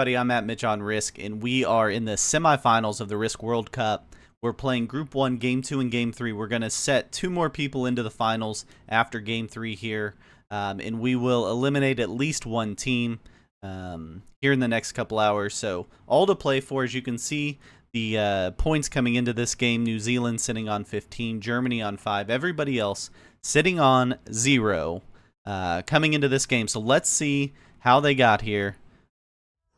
Buddy, I'm at Mitch on Risk, and we are in the semifinals of the Risk World Cup. We're playing Group 1, Game 2, and Game 3. We're going to set 2 more people into the finals after Game 3 here, and we will eliminate at least one team here in the next couple hours. So all to play for, as you can see, the points coming into this game: New Zealand sitting on 15, Germany on 5, everybody else sitting on 0 coming into this game. So let's see how they got here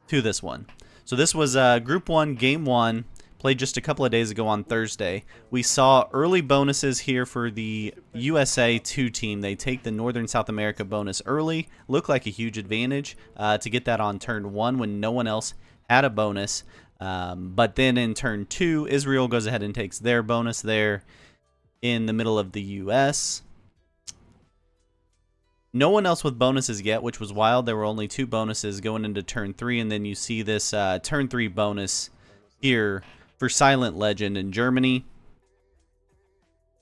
to this one. So this was Group 1, Game 1, played just a couple of days ago on Thursday. We saw early bonuses here for the USA 2 team. They take the Northern South America bonus early. Looked like a huge advantage to get that on turn 1 when no one else had a bonus. But then in turn 2, Israel goes ahead and takes their bonus there in the middle of the US. No one else with bonuses yet, which was wild. There were only 2 bonuses going into turn 3, and then you see this turn 3 bonus here for Silent Legend in Germany.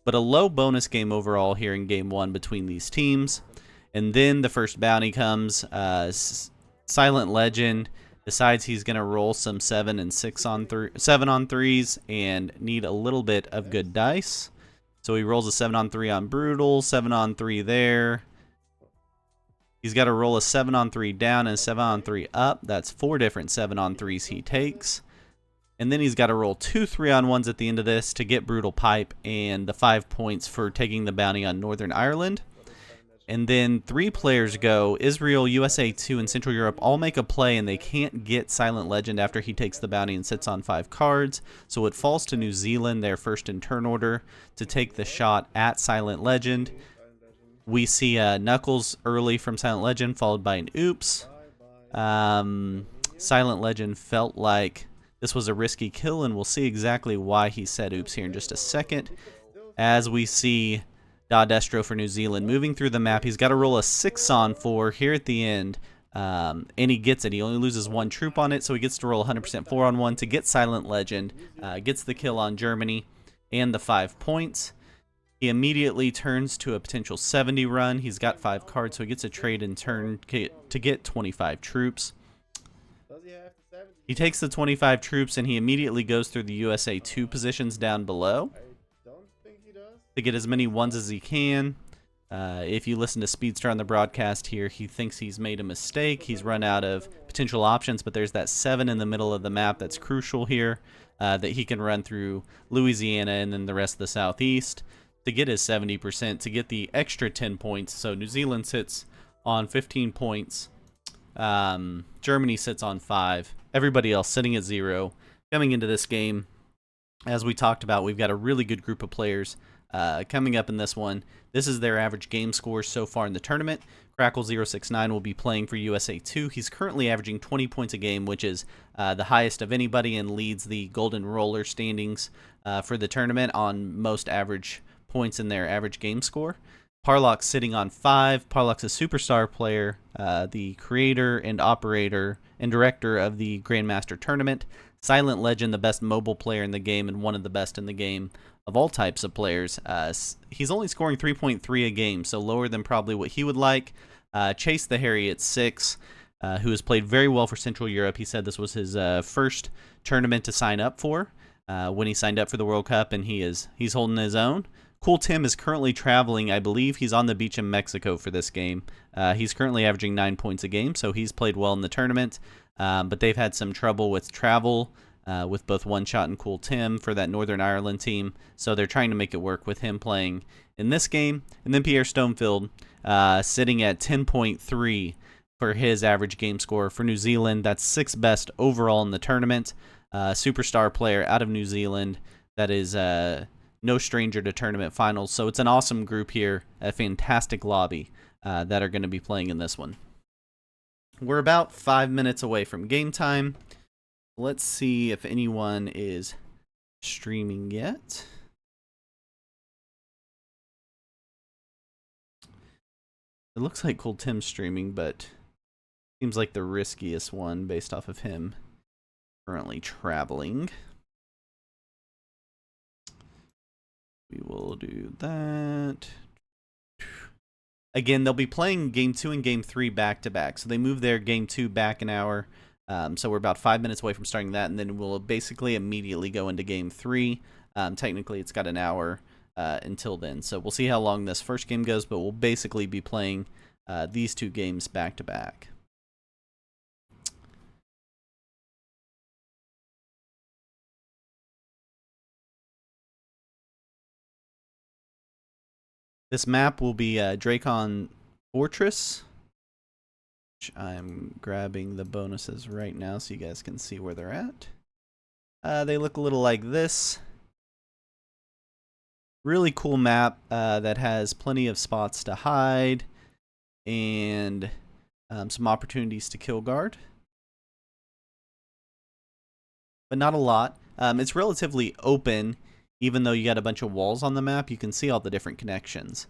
But a low bonus game overall here in Game 1 between these teams. And then the first bounty comes. Silent Legend decides he's going to roll some 7 on 3s and need a little bit of good dice. So he rolls a 7 on 3 on Brutal, 7 on 3 there. He's got to roll a 7 on 3 down and a 7 on 3 up. That's 4 different 7 on 3s he takes. And then he's got to roll 2 3 on 1s at the end of this to get Brutal Pipe and the 5 points for taking the bounty on Northern Ireland. And then 3 players go. Israel, USA 2, and Central Europe all make a play, and they can't get Silent Legend after he takes the bounty and sits on 5 cards. So it falls to New Zealand, their first in turn order, to take the shot at Silent Legend. We see Knuckles early from Silent Legend, followed by an Oops. Silent Legend felt like this was a risky kill, and we'll see exactly why he said Oops here in just a second. As we see Da Destro for New Zealand moving through the map, he's got to roll a 6 on 4 here at the end, and he gets it. He only loses 1 troop on it, so he gets to roll 100% 4 on 1 to get Silent Legend, gets the kill on Germany and the 5 points. He immediately turns to a potential 70 run. He's got 5 cards, so he gets a trade in turn to get 25 troops. He takes the 25 troops, and he immediately goes through the USA 2 positions down below to get as many 1s as he can. If you listen to Speedster on the broadcast here, he thinks he's made a mistake. He's run out of potential options, but there's that 7 in the middle of the map that's crucial here that he can run through Louisiana and then the rest of the Southeast to get his 70%, to get the extra 10 points. So New Zealand sits on 15 points. Germany sits on 5. Everybody else sitting at 0. Coming into this game, as we talked about, we've got a really good group of players coming up in this one. This is their average game score so far in the tournament. Crackle069 will be playing for USA 2. He's currently averaging 20 points a game, which is the highest of anybody, and leads the Golden Roller standings for the tournament on most average points in their average game score. Parlock's sitting on 5. Parlock's a superstar player, the creator and operator and director of the Grandmaster Tournament. Silent Legend, the best mobile player in the game and one of the best in the game of all types of players. He's only scoring 3.3 a game, so lower than probably what he would like. Chase the Harry at 6, who has played very well for Central Europe. He said this was his first tournament to sign up for when he signed up for the World Cup, and he's holding his own. Cool Tim is currently traveling. I believe he's on the beach in Mexico for this game. He's currently averaging 9 points a game, so he's played well in the tournament. But they've had some trouble with travel with both One Shot and Cool Tim for that Northern Ireland team. So they're trying to make it work with him playing in this game. And then Pierre Stonefield sitting at 10.3 for his average game score for New Zealand. That's 6th best overall in the tournament. Superstar player out of New Zealand that is no stranger to tournament finals. So it's an awesome group here, a fantastic lobby that are going to be playing in this one. We're about 5 minutes away from game time. Let's see if anyone is streaming yet. It looks like Cool Tim's streaming, but seems like the riskiest one based off of him currently traveling. We will do that. Again, they'll be playing Game 2 and Game 3 back-to-back. So they move their Game 2 back an hour So we're about 5 minutes away from starting that, and then we'll basically immediately go into game 3. Technically, it's got an hour until then. So we'll see how long this first game goes, but we'll basically be playing these 2 games back to back. This map will be Dracon Fortress. I'm grabbing the bonuses right now so you guys can see where they're at. They look a little like this. Really cool map that has plenty of spots to hide and some opportunities to kill guard. But not a lot. It's relatively open, even though you got a bunch of walls on the map. You can see all the different connections.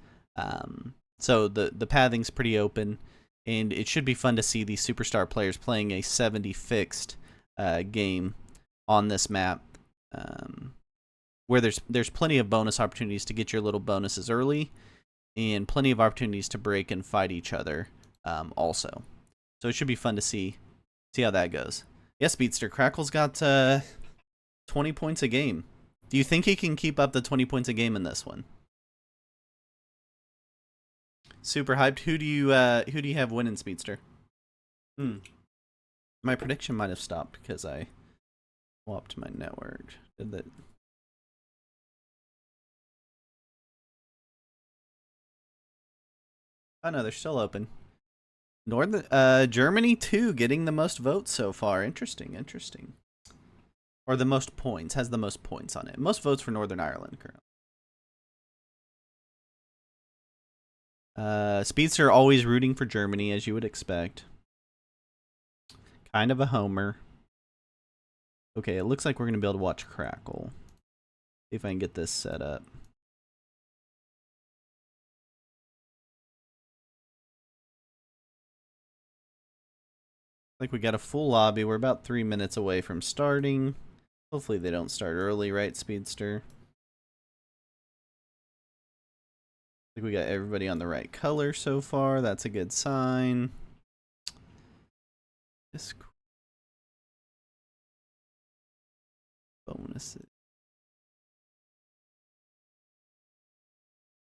So the pathing's pretty open, and it should be fun to see these superstar players playing a 70 fixed game on this map, where there's plenty of bonus opportunities to get your little bonuses early, and plenty of opportunities to break and fight each other also. So it should be fun to see how that goes. Yes, Speedster, Crackle's got 20 points a game. Do you think he can keep up the 20 points a game in this one? Super hyped. Who do you have winning, Speedster? My prediction might have stopped because I swapped my network. Did that? Oh no, they're still open. Germany too, getting the most votes so far. Interesting. Or the most points, has the most points on it. Most votes for Northern Ireland currently. Speedster always rooting for Germany, as you would expect. Kind of a homer. Okay, it looks like we're going to be able to watch Crackle. See if I can get this set up. Like we got a full lobby. We're about 3 minutes away from starting. Hopefully they don't start early, right, Speedster? I think we got everybody on the right color so far. That's a good sign. This bonuses.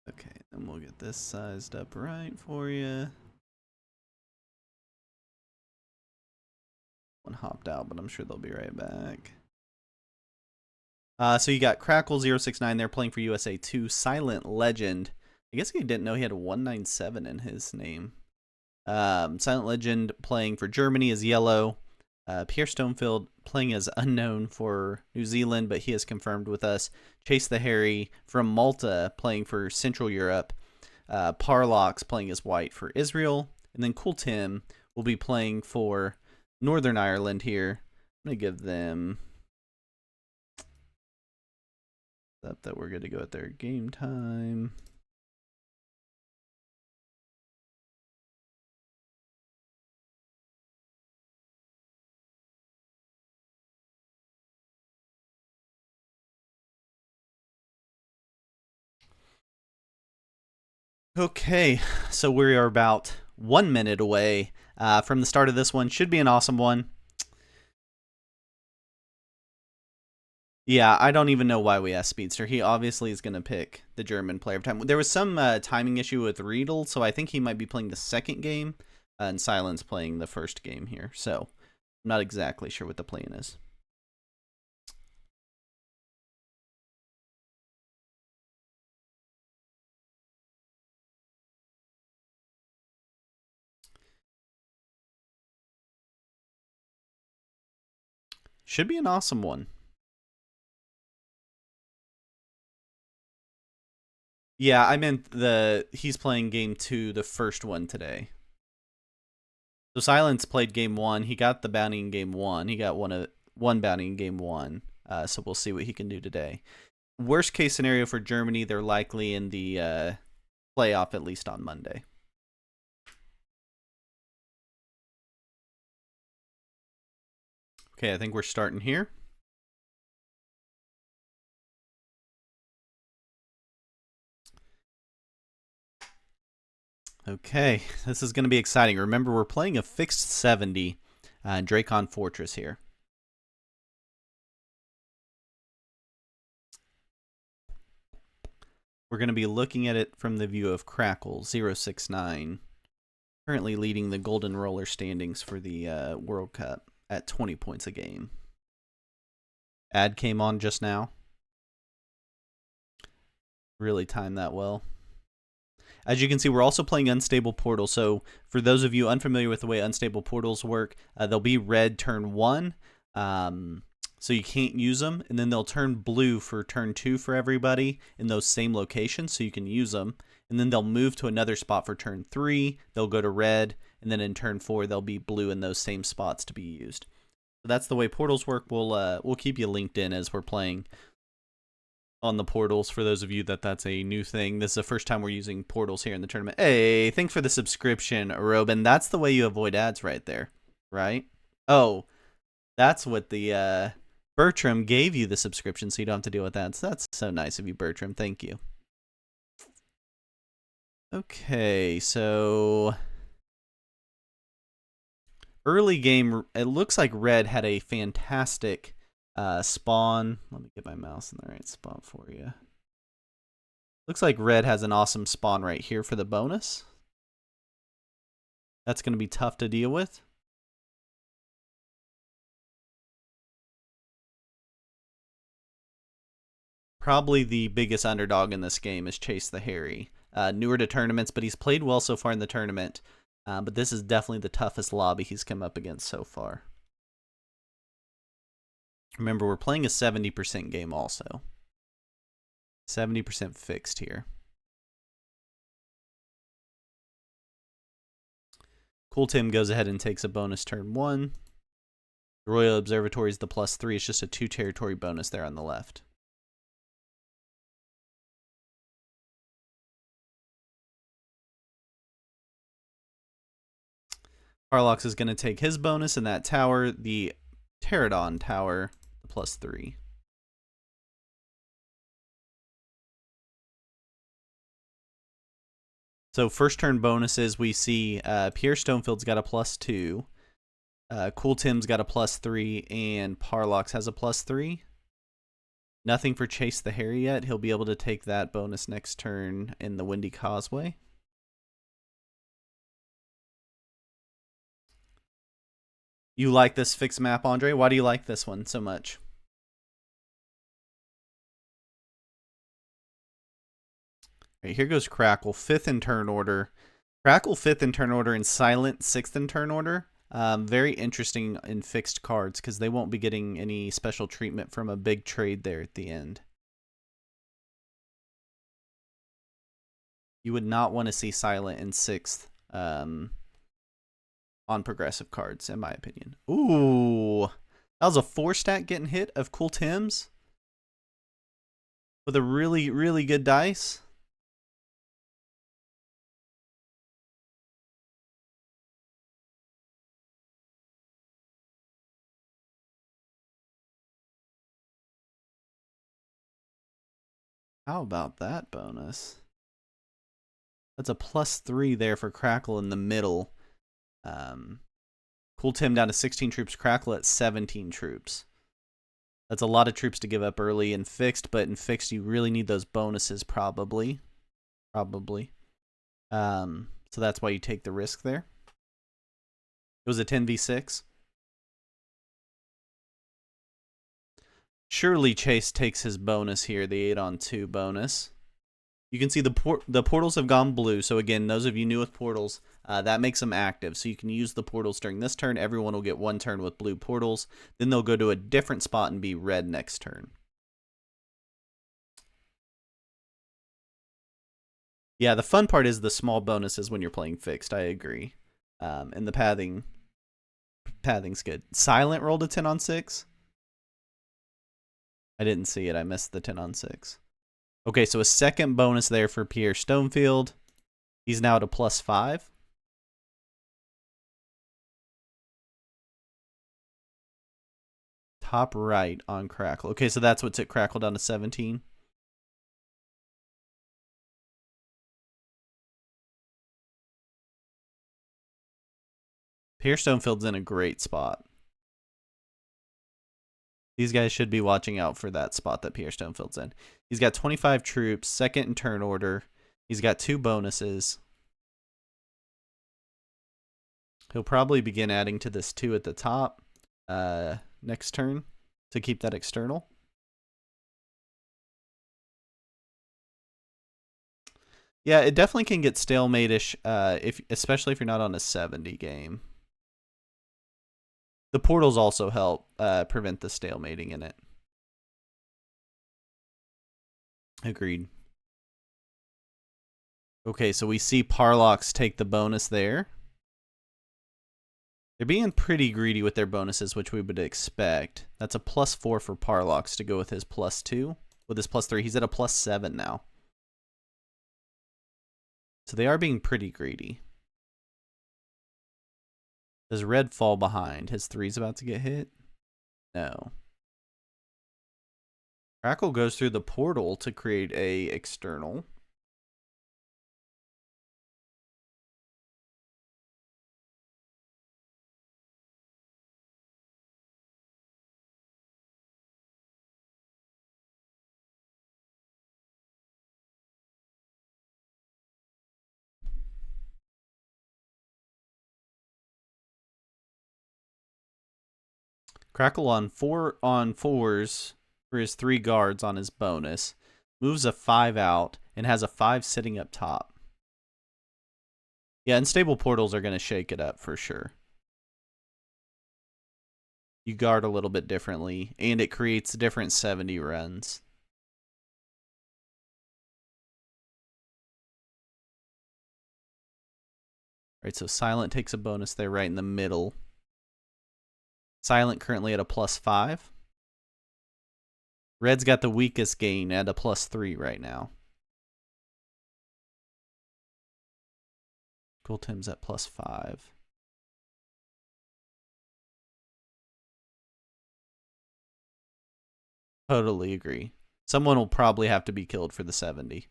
Okay, then we'll get this sized up right for you. One hopped out, but I'm sure they'll be right back. So you got Crackle069 there playing for USA 2. Silent Legend. I guess he didn't know he had a 197 in his name. Silent Legend playing for Germany is yellow. Pierre Stonefield playing as unknown for New Zealand, but he has confirmed with us. Chase the Harry from Malta playing for Central Europe. Parlox playing as white for Israel. And then Cool Tim will be playing for Northern Ireland here. I'm going to give them up that we're good to go at their game time. Okay, so we are about 1 minute away from the start of this one. Should be an awesome one. Yeah, I don't even know why we asked Speedster. He obviously is going to pick the German player of time. There was some timing issue with Riedel, so I think he might be playing the second game, and Silence playing the first game here. So I'm not exactly sure what the plan is. Should be an awesome one. Yeah, I meant he's playing game 2, the first one today. So Silence played game 1. He got the bounty in game 1. He got one bounty in game 1. So we'll see what he can do today. Worst case scenario for Germany, they're likely in the playoff at least on Monday. Okay, I think we're starting here. Okay, this is going to be exciting. Remember, we're playing a fixed 70. Dracon Fortress here. We're going to be looking at it from the view of Crackle 069, currently leading the Golden Roller standings for the World Cup at 20 points a game. Ad came on just now. Really timed that well. As you can see, we're also playing Unstable Portal. So for those of you unfamiliar with the way Unstable Portals work, they'll be red turn 1. So you can't use them. And then they'll turn blue for turn 2 for everybody in those same locations. So you can use them. And then they'll move to another spot for turn 3. They'll go to red. And then in turn 4, they'll be blue in those same spots to be used. So that's the way portals work. We'll keep you linked in as we're playing on the portals for those of you that's a new thing. This is the first time we're using portals here in the tournament. Hey, thanks for the subscription, Robin. That's the way you avoid ads right there, right? Oh, that's what the Bertram gave you the subscription so you don't have to deal with ads. That's so nice of you, Bertram. Thank you. Okay, so early game, it looks like red had a fantastic spawn. Let me get my mouse in the right spot for you. Looks like red has an awesome spawn right here for the bonus. That's going to be tough to deal with. Probably the biggest underdog in this game is Chase the Harry. Newer to tournaments, but he's played well so far in the tournament. But this is definitely the toughest lobby he's come up against so far. Remember, we're playing a 70% game also. 70% fixed here. Cool Tim goes ahead and takes a bonus turn 1. The Royal Observatory is the +3. It's just a 2 territory bonus there on the left. Harlox is going to take his bonus in that tower, the Pterodon Tower, the +3. So first turn bonuses, we see Pierre Stonefield's got a +2. Cool Tim's got a +3, and Parlox has a +3. Nothing for Chase the Harry yet. He'll be able to take that bonus next turn in the Windy Causeway. You like this fixed map, Andre? Why do you like this one so much? All right, here goes Crackle, 5th in turn order. Crackle 5th in turn order and Silent 6th in turn order. Very interesting in fixed cards because they won't be getting any special treatment from a big trade there at the end. You would not want to see Silent in 6th on progressive cards, in my opinion. Ooh, that was a 4-stat getting hit of Cool Tim's with a really, really good dice. How about that bonus? That's a +3 there for Crackle in the middle. Cool Tim down to 16 troops, Crackle at 17 troops. That's a lot of troops to give up early in fixed, but in fixed you really need those bonuses probably. So that's why you take the risk there. It was a 10v6. Surely Chase takes his bonus here, the 8-on-2 bonus. You can see the portals have gone blue. So again, those of you new with portals, that makes them active. So you can use the portals during this turn. Everyone will get 1 turn with blue portals. Then they'll go to a different spot and be red next turn. Yeah, the fun part is the small bonuses when you're playing fixed. I agree. And the pathing's good. Silent rolled a 10-on-6. I didn't see it. I missed the 10-on-6. Okay, so a second bonus there for Pierre Stonefield. He's now at a +5. Top right on Crackle. Okay, so that's what took Crackle down to 17. Pierre Stonefield's in a great spot. These guys should be watching out for that spot that Pierre Stonefield's in. He's got 25 troops, second in turn order. He's got 2 bonuses. He'll probably begin adding to this 2 at the top next turn to keep that external. Yeah, it definitely can get stalemate-ish, especially if you're not on a 70 game. The portals also help prevent the stalemating in it. Agreed. Okay, so we see Parlox take the bonus there. They're being pretty greedy with their bonuses, which we would expect. That's a +4 for Parlox to go with his +2. With his +3, he's at a +7 now. So they are being pretty greedy. Does red fall behind? His 3's about to get hit? No. Crackle goes through the portal to create a external. Crackle on 4s for his 3 guards on his bonus. Moves a 5 out and has a 5 sitting up top. Yeah, unstable portals are going to shake it up for sure. You guard a little bit differently, and it creates different 70 runs. Alright, so Silent takes a bonus there right in the middle. Silent currently at a +5. Red's got the weakest gain at a +3 right now. Cool Tim's at +5. Totally agree. Someone will probably have to be killed for the 70.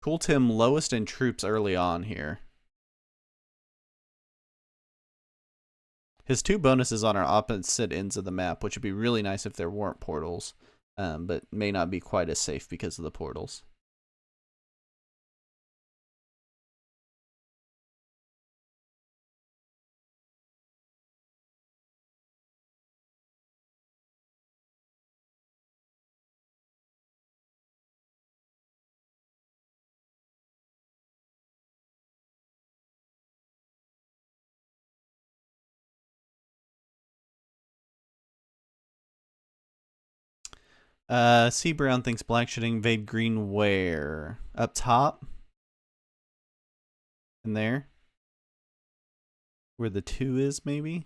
Cool Tim lowest in troops early on here. His 2 bonuses on our opposite ends of the map, which would be really nice if there weren't portals, but may not be quite as safe because of the portals. C Brown thinks black should invade green where? Up top? In there? Where the 2 is, maybe?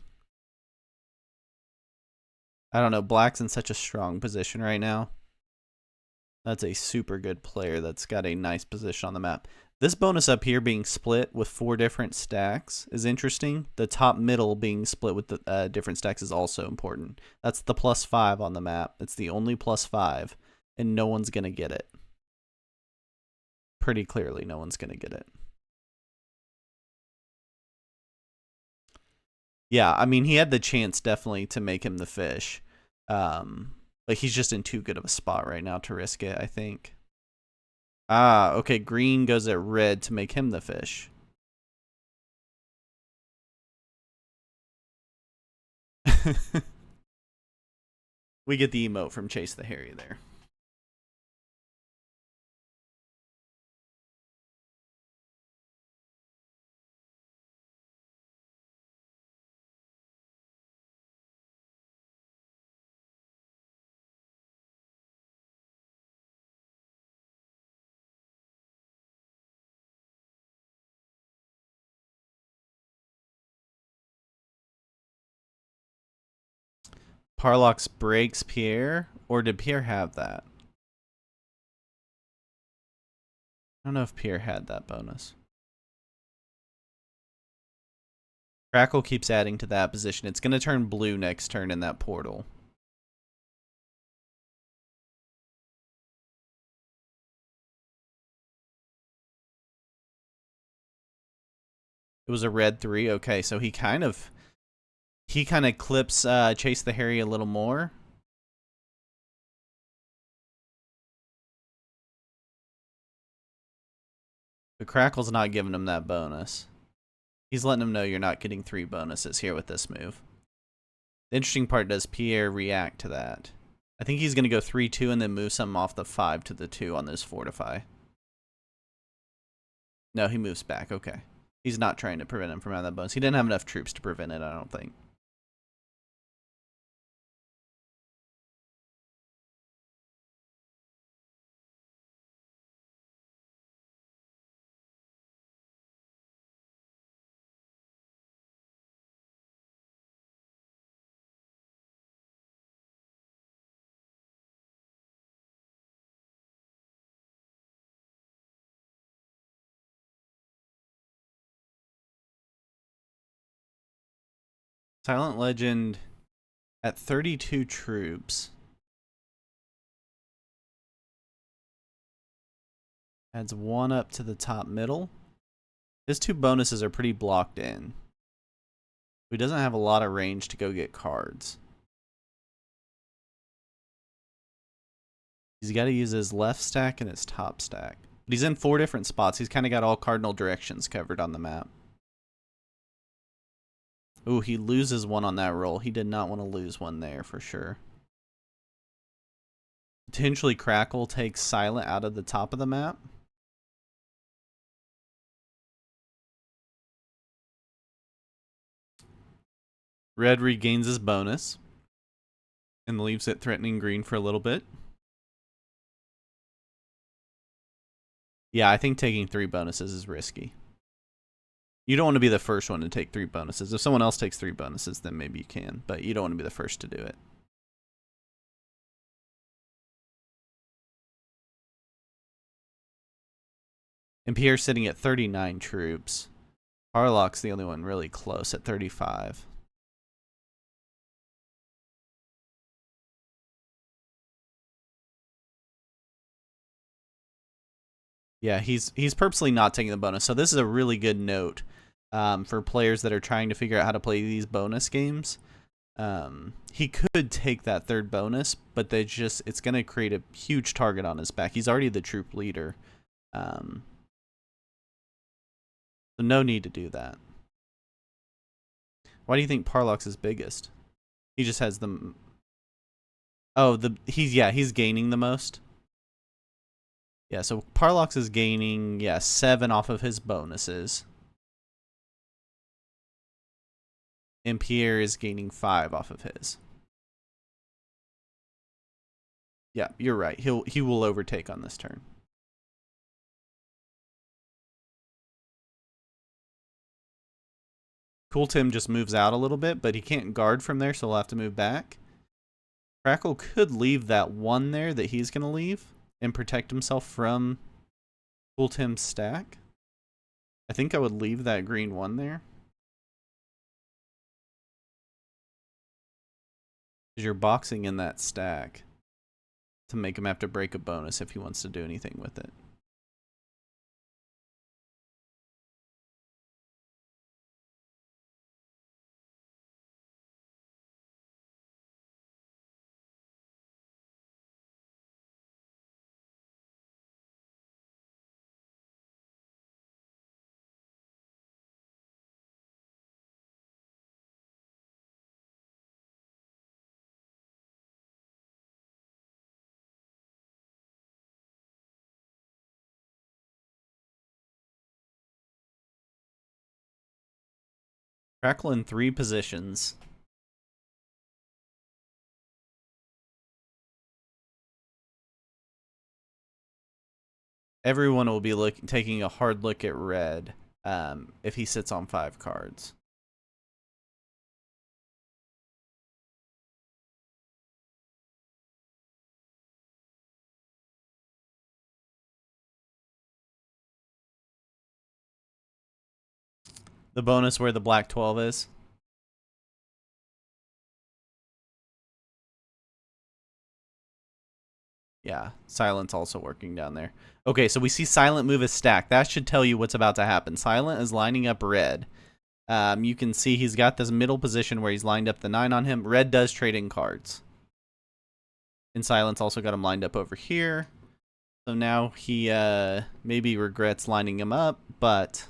I don't know. Black's in such a strong position right now. That's a super good player that's got a nice position on the map. This bonus up here being split with 4 different stacks is interesting. The top middle being split with the different stacks is also important. That's the +5 on the map. It's the only +5, and no one's going to get it. Pretty clearly, no one's going to get it. Yeah, I mean, he had the chance definitely to make him the fish. But he's just in too good of a spot right now to risk it, I think. Ah, okay, green goes at red to make him the fish. We get the emote from Chase the Harry there. Parlox breaks Pierre, or did Pierre have that? I don't know if Pierre had that bonus. Crackle keeps adding to that position. It's going to turn blue next turn in that portal. It was a red 3. Okay, so he kind of clips Chase the Harry a little more. But Crackle's not giving him that bonus. He's letting him know you're not getting 3 bonuses here with this move. The interesting part, does Pierre react to that? I think he's going to go 3-2 and then move something off the 5 to the 2 on this Fortify. No, he moves back. Okay. He's not trying to prevent him from having that bonus. He didn't have enough troops to prevent it, I don't think. Silent Legend at 32 troops adds 1 up to the top middle. His 2 bonuses are pretty blocked in. He doesn't have a lot of range to go get cards. He's got to use his left stack and his top stack. But he's in 4 different spots. He's kind of got all cardinal directions covered on the map. Ooh, he loses 1 on that roll. He did not want to lose 1 there for sure. Potentially Crackle takes Silent out of the top of the map. Red regains his bonus and leaves it threatening green for a little bit. Yeah, I think taking 3 bonuses is risky. You don't want to be the first one to take 3 bonuses. If someone else takes 3 bonuses, then maybe you can, but you don't want to be the first to do it. And Pierre's sitting at 39 troops. Harlock's the only one really close at 35. Yeah, he's purposely not taking the bonus. So this is a really good note for players that are trying to figure out how to play these bonus games. He could take that 3rd bonus, but it's going to create a huge target on his back. He's already the troop leader. So no need to do that. Why do you think Parlock's is biggest? He just has the... Oh, he's gaining the most. Yeah, so Parlock's is gaining, 7 off of his bonuses. And Pierre is gaining 5 off of his. Yeah, you're right. He will overtake on this turn. Cool Tim just moves out a little bit, but he can't guard from there, so he'll have to move back. Crackle could leave that 1 there that he's going to leave and protect himself from Cool Tim's stack. I think I would leave that green 1 there. Because you're boxing in that stack to make him have to break a bonus if he wants to do anything with it. Crackle in 3 positions. Everyone will be taking a hard look at red if he sits on 5 cards. The bonus where the black 12 is. Yeah, Silent's also working down there. Okay, so we see Silent move his stack. That should tell you what's about to happen. Silent is lining up red. You can see he's got this middle position where he's lined up the 9 on him. Red does trade in cards. And Silent's also got him lined up over here. So now he maybe regrets lining him up, but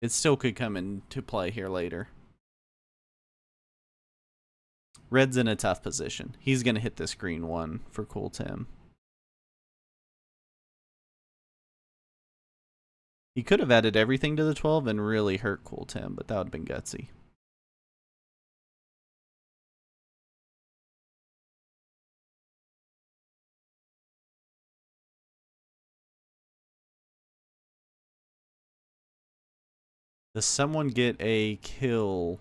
it still could come into play here later. Red's in a tough position. He's going to hit this green one for Cool Tim. He could have added everything to the 12 and really hurt Cool Tim, but that would have been gutsy. Does someone get a kill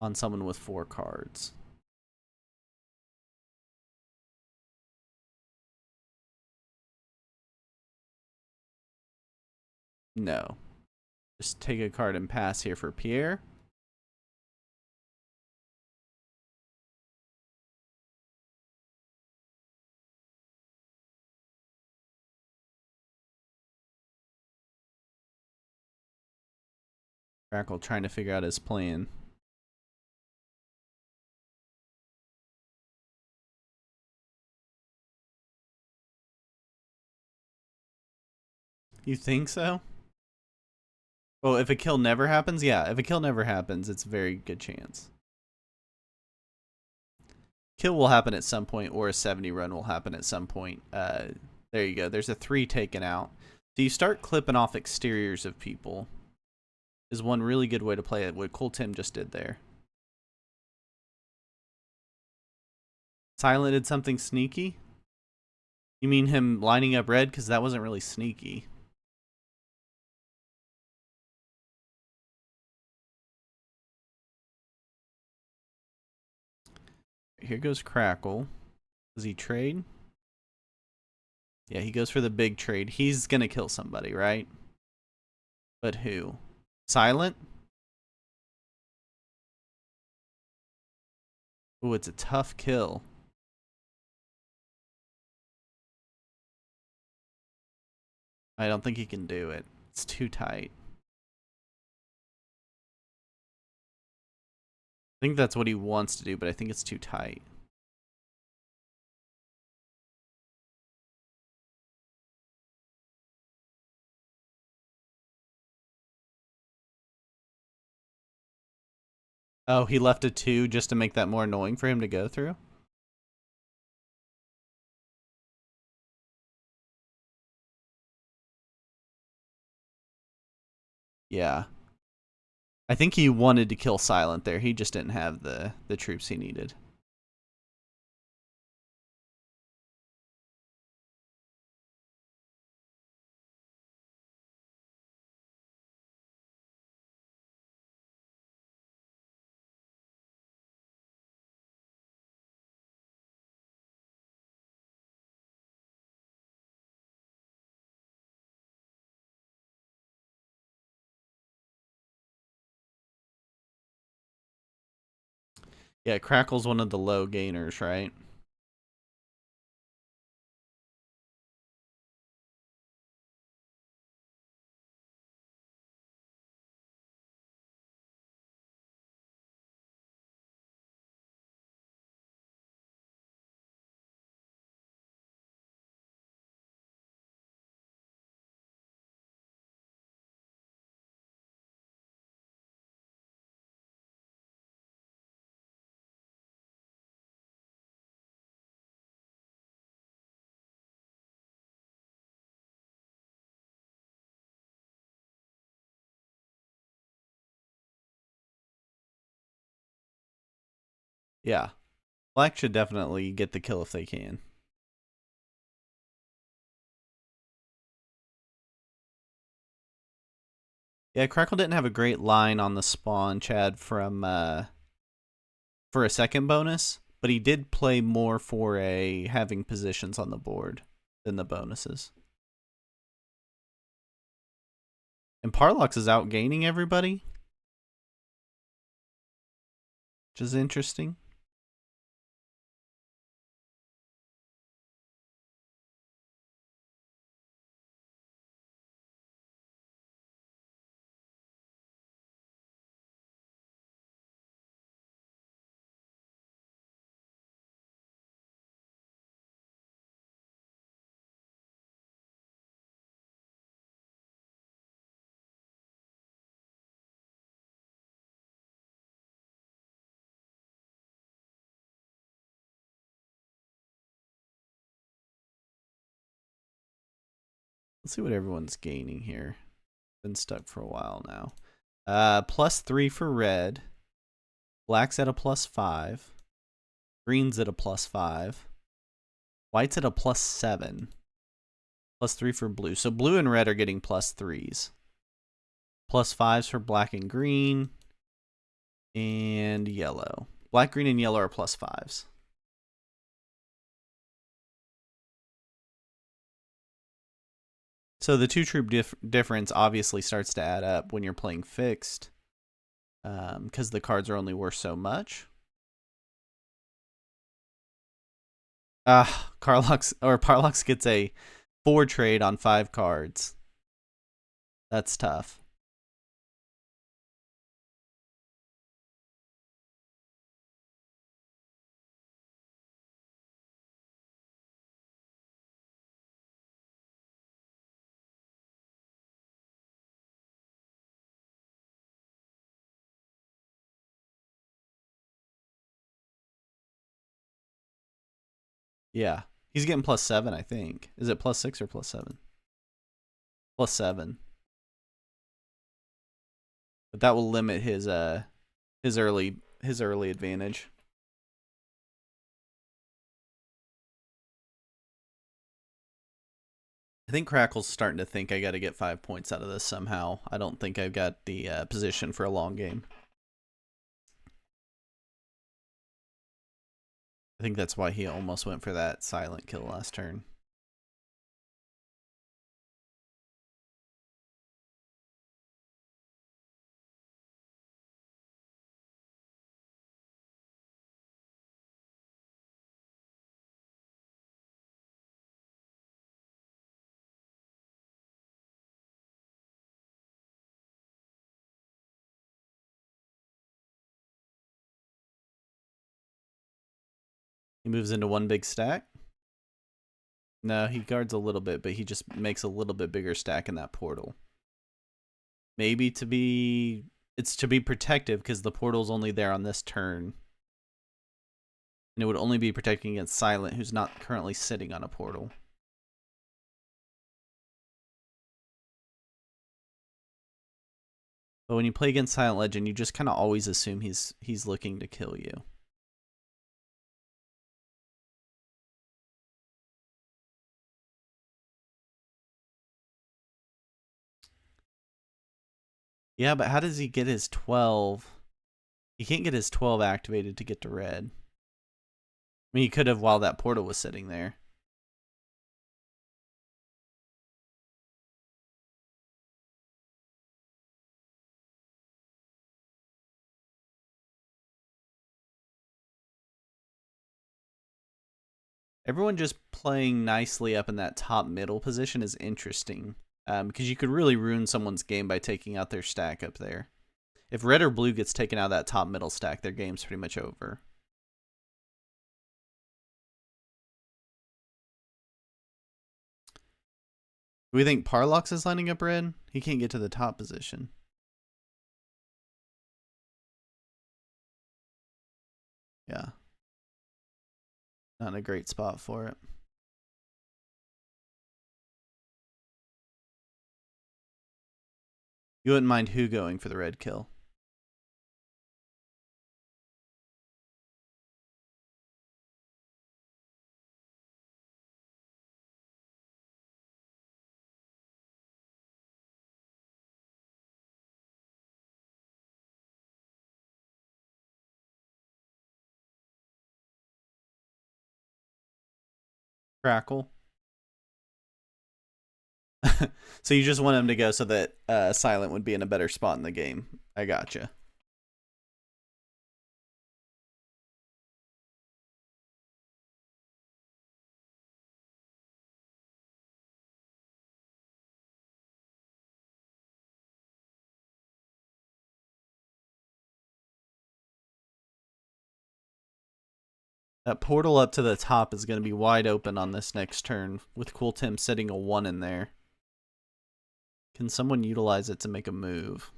on someone with 4 cards? No. Just take a card and pass here for Pierre. Crackle trying to figure out his plan. You think so? Well, if a kill never happens, yeah. If a kill never happens, it's a very good chance. Kill will happen at some point, or a 70 run will happen at some point. There you go. There's a 3 taken out. So you start clipping off exteriors of people. Is one really good way to play it. What Cool Tim just did there. Silent did something sneaky? You mean him lining up red? Because that wasn't really sneaky. Here goes Crackle. Does he trade? Yeah, he goes for the big trade. He's going to kill somebody, right? But who? Silent? Ooh, it's a tough kill. I don't think he can do it. It's too tight. I think that's what he wants to do, but I think it's too tight. Oh, he left a 2 just to make that more annoying for him to go through? Yeah. I think he wanted to kill Silent there. He just didn't have the troops he needed. Yeah, Crackle's one of the low gainers, right? Yeah. Black should definitely get the kill if they can. Yeah, Crackle didn't have a great line on the spawn, Chad, from for a second bonus, but he did play more for a having positions on the board than the bonuses. And Parlox is outgaining everybody, which is interesting. Let's see what everyone's gaining here. Been stuck for a while now. +3 for red. Black's at a +5. Green's at a +5. White's at a +7. +3 for blue. So blue and red are getting +3s. +5s for black and green. And yellow. Black, green, and yellow are +5s. So the two troop difference obviously starts to add up when you're playing fixed, because the cards are only worth so much. Parlox gets a 4 trade on 5 cards. That's tough. Yeah. He's getting +7, I think. Is it +6 or +7? +7. But that will limit his early advantage. I think Crackle's starting to think I got to get 5 points out of this somehow. I don't think I've got the position for a long game. I think that's why he almost went for that silent kill last turn. He moves into one big stack. No, he guards a little bit, but he just makes a little bit bigger stack in that portal. Maybe it's to be protective because the portal's only there on this turn. And it would only be protecting against Silent, who's not currently sitting on a portal. But when you play against Silent Legend, you just kind of always assume he's looking to kill you. Yeah, but how does he get his 12? He can't get his 12 activated to get to red. I mean, he could have while that portal was sitting there. Everyone just playing nicely up in that top middle position is interesting. Because you could really ruin someone's game by taking out their stack up there. If red or blue gets taken out of that top middle stack, their game's pretty much over. Do we think Parlox is lining up red? He can't get to the top position. Yeah. Not in a great spot for it. You wouldn't mind who going for the red kill? Crackle. So you just want him to go so that Silent would be in a better spot in the game. I gotcha. That portal up to the top is going to be wide open on this next turn, with Cool Tim sitting a 1 in there. Can someone utilize it to make a move?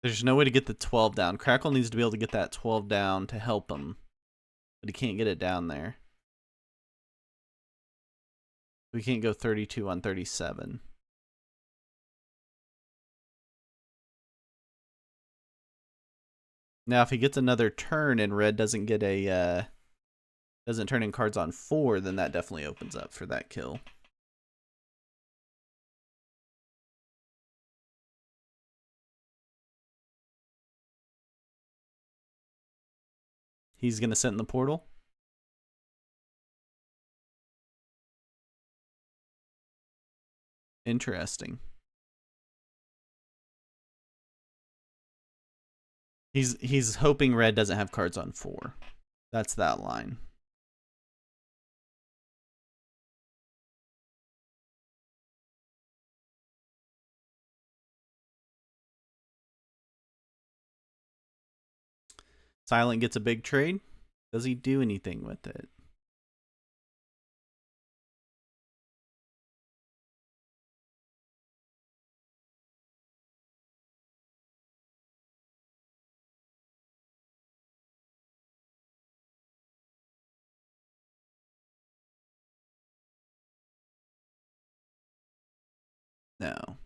There's no way to get the 12 down. Crackle needs to be able to get that 12 down to help him. But he can't get it down there. We can't go 32 on 37. Now, if he gets another turn and red doesn't get a doesn't turn in cards on 4, then that definitely opens up for that kill. He's gonna sit in the portal. Interesting. He's hoping red doesn't have cards on 4. That's that line. Silent gets a big trade. Does he do anything with it? No.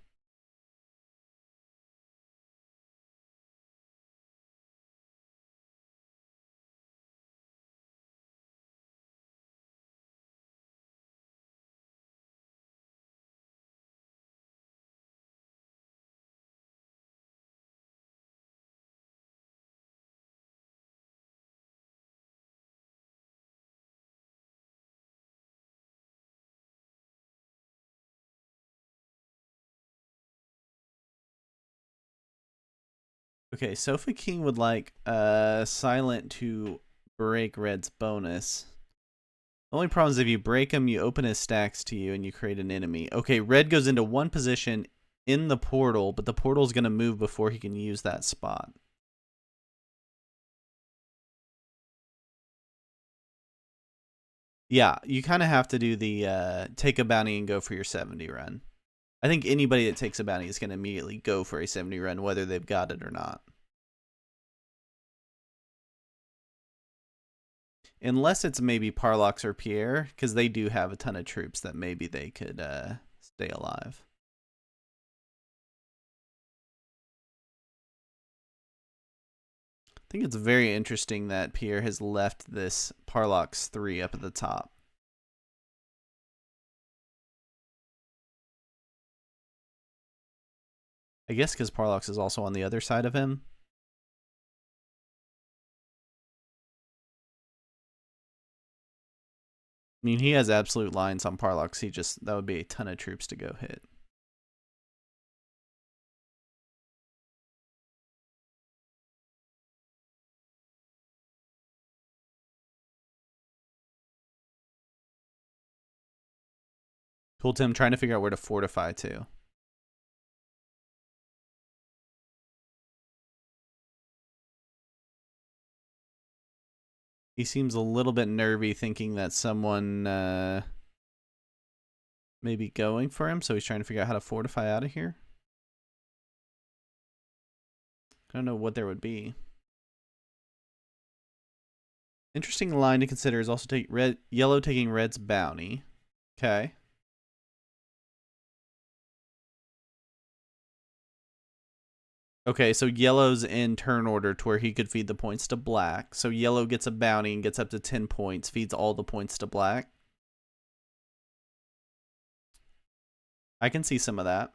Okay, Sofa King would like Silent to break red's bonus. The only problem is if you break him, you open his stacks to you and you create an enemy. Okay, red goes into one position in the portal, but the portal's going to move before he can use that spot. Yeah, you kind of have to do the take a bounty and go for your 70 run. I think anybody that takes a bounty is going to immediately go for a 70 run, whether they've got it or not. Unless it's maybe Parlox or Pierre, because they do have a ton of troops that maybe they could stay alive. I think it's very interesting that Pierre has left this Parlox 3 up at the top. I guess because Parlox is also on the other side of him. I mean, he has absolute lines on Parlox. That would be a ton of troops to go hit. Cool Tim trying to figure out where to fortify to. He seems a little bit nervy thinking that someone may be going for him, so he's trying to figure out how to fortify out of here. I don't know what there would be. Interesting line to consider is also yellow taking red's bounty. Okay. Okay, so yellow's in turn order to where he could feed the points to black. So yellow gets a bounty and gets up to 10 points, feeds all the points to black. I can see some of that.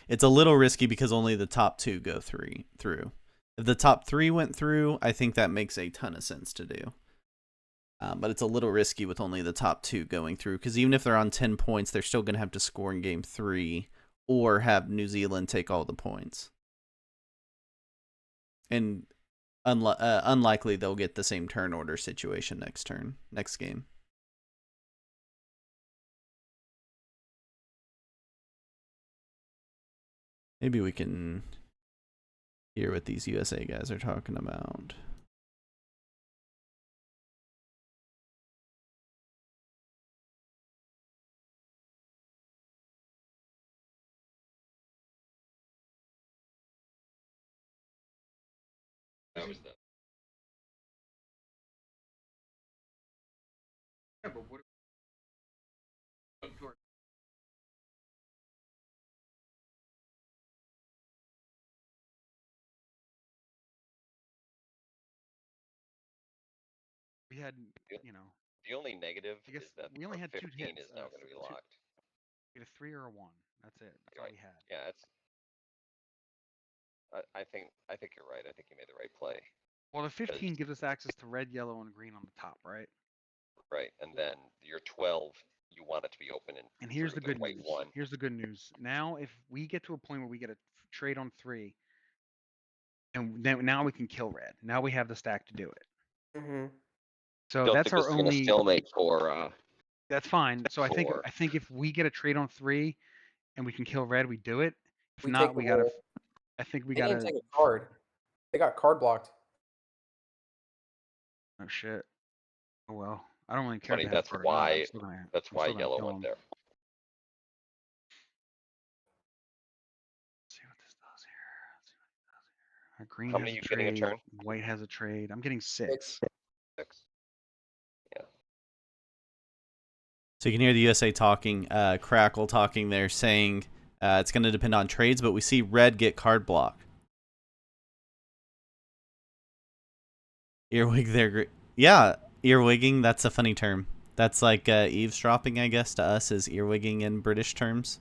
It's a little risky because only the top 2 go through. If the top 3 went through, I think that makes a ton of sense to do. But it's a little risky with only the top 2 going through, because even if they're on 10 points, they're still going to have to score in game 3 or have New Zealand take all the points. And unlikely they'll get the same turn order situation next game. Maybe we can hear what these USA guys are talking about. Yeah, but what? We had, you know, The only negative I guess is that we only our had two 15 hits. is now going to be locked. We had a 3 or a 1. That's it. That's all Right. we had. Yeah, it's. I think you're right. I think you made the right play. Well, the 15 gives us access to red, yellow, and green on the top, right? Right, and then your 12, you want it to be open And through here's the the good white news. one. Here's the good news. Now, if we get to a point where we get a trade on 3, and then now we can kill red. Now we have the stack to do it. Mm-hmm. So Still that's think our this is going to only. stalemate for That's fine. So I think 4. if we get a trade on 3 and we can kill red, we do it. If We not, take the we gotta. roll. I think we They didn't gotta. take a card. They got card blocked. Oh shit. Oh well. I don't really care if Funny, they have a card or not. I'm still gonna. that's I'm why still gonna yellow kill went them. there. See what this does here. Let's see what it does here. Green How has many a are you getting a trade. turn? White has a trade. I'm getting 6. 6. Yeah. So you can hear the USA talking, Crackle talking there, saying it's going to depend on trades, but we see red get card block. Earwig there. Yeah, earwigging, that's a funny term. That's like eavesdropping, I guess, to us is earwigging in British terms.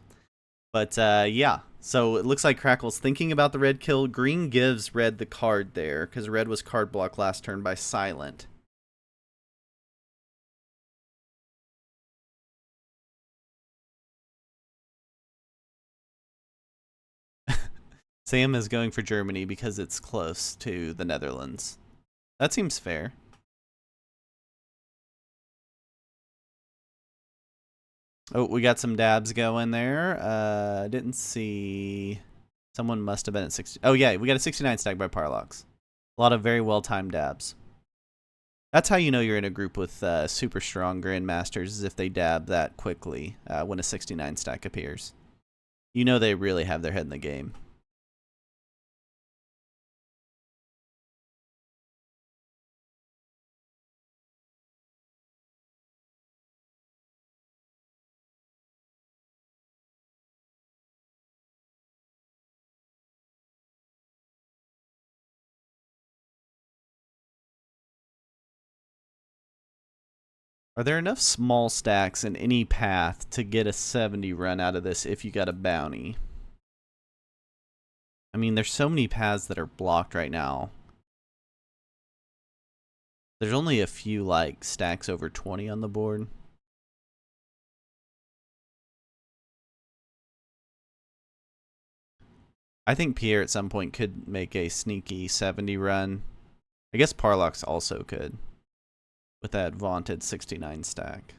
But yeah, so it looks like Crackle's thinking about the red kill. Green gives red the card there, because red was card blocked last turn by Silent. Sam is going for Germany because it's close to the Netherlands. That seems fair. Oh, we got some dabs going there. Didn't see. Someone must have been at 60. Oh, yeah, we got a 69 stack by Parlox. A lot of very well-timed dabs. That's how you know you're in a group with super strong grandmasters, is if they dab that quickly when a 69 stack appears. You know they really have their head in the game. Are there enough small stacks in any path to get a 70 run out of this if you got a bounty? I mean, there's so many paths that are blocked right now. There's only a few, like, stacks over 20 on the board. I think Pierre at some point could make a sneaky 70 run. I guess Parlox also could with that vaunted 69 stack.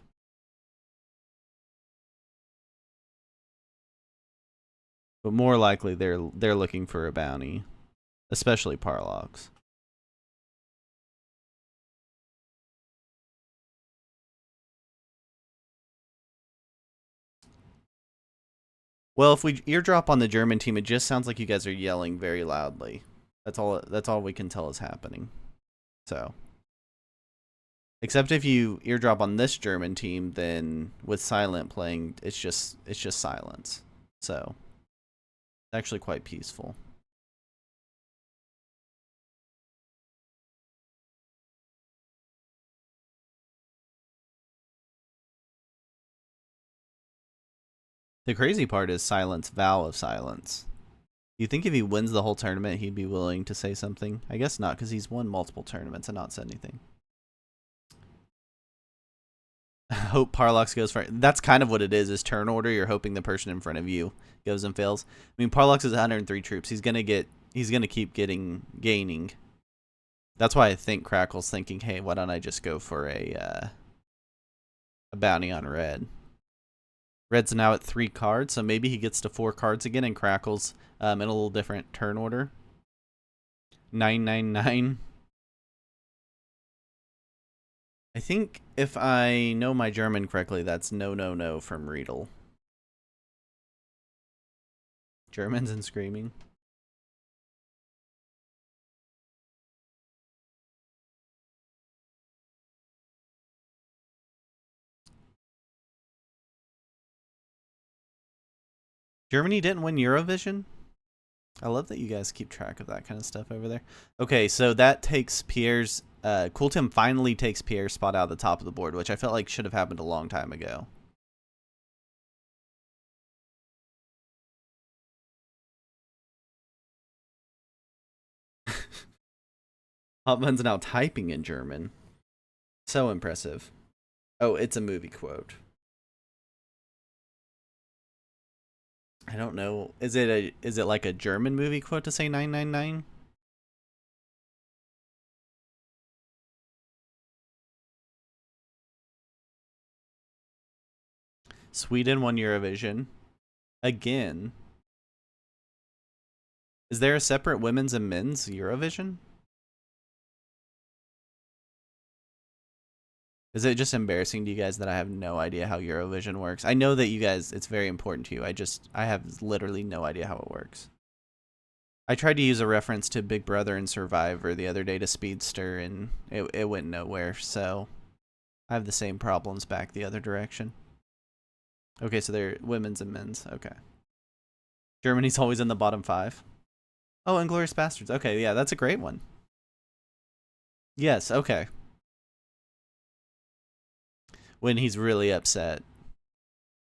But more likely they're looking for a bounty, especially Parlox. Well, if we eardrop on the German team, it just sounds like you guys are yelling very loudly. That's all we can tell is happening. So, except if you eardrop on this German team, then with Silent playing, it's just silence. So, it's actually quite peaceful. The crazy part is Silent's vow of silence. Do you think if he wins the whole tournament, he'd be willing to say something? I guess not, because he's won multiple tournaments and not said anything. Hope Parlox goes for it. That's kind of what it is turn order. You're hoping the person in front of you goes and fails. I mean, Parlox is 103 troops. He's gonna keep gaining. That's why I think Crackle's thinking, hey, why don't I just go for a bounty on red? Red's now at 3 cards, so maybe he gets to 4 cards again, and Crackle's in a little different turn order. 999. I think if I know my German correctly, that's no from Riedel. Germans and screaming. Germany didn't win Eurovision? I love that you guys keep track of that kind of stuff over there. Okay, so that takes Pierre's... Cool Tim finally takes Pierre's spot out of the top of the board, which I felt like should have happened a long time ago. Hotman's now typing in German. So impressive. Oh, it's a movie quote. I don't know. Is it like a German movie quote to say 999? Sweden won Eurovision. Again. Is there a separate women's and men's Eurovision? Is it just embarrassing to you guys that I have no idea how Eurovision works? I know that you guys, it's very important to you. I have literally no idea how it works. I tried to use a reference to Big Brother and Survivor the other day to Speedster, and it went nowhere, so I have the same problems back the other direction. Okay, so they're women's and men's. Okay. Germany's always in the bottom 5. Oh, Inglourious Bastards. Okay, yeah, that's a great one. Yes, okay. When he's really upset.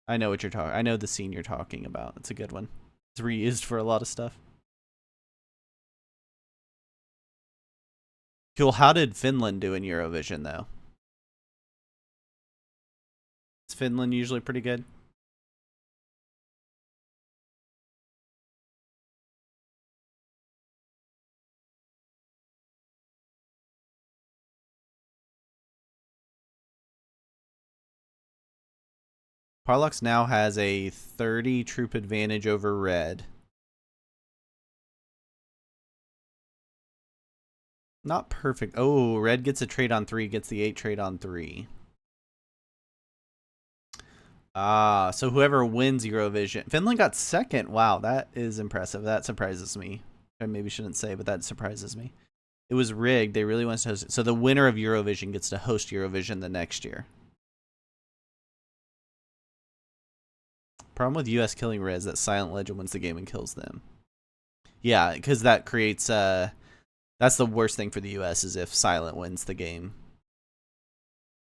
I know what you're talking. I know the scene you're talking about. It's a good one. It's reused for a lot of stuff. Cool. How did Finland do in Eurovision, though? Is Finland usually pretty good? Parlox now has a 30 troop advantage over Red. Not perfect. Oh, Red gets a trade on 3, gets the 8 trade on 3. Ah, so whoever wins Eurovision. Finland got second. Wow, that is impressive. That surprises me. I maybe shouldn't say, but that surprises me. It was rigged. They really wanted to host it. So the winner of Eurovision gets to host Eurovision the next year. Problem with US killing Red is that Silent Legend wins the game and kills them. Yeah, because that creates... that's the worst thing for the US is if Silent wins the game.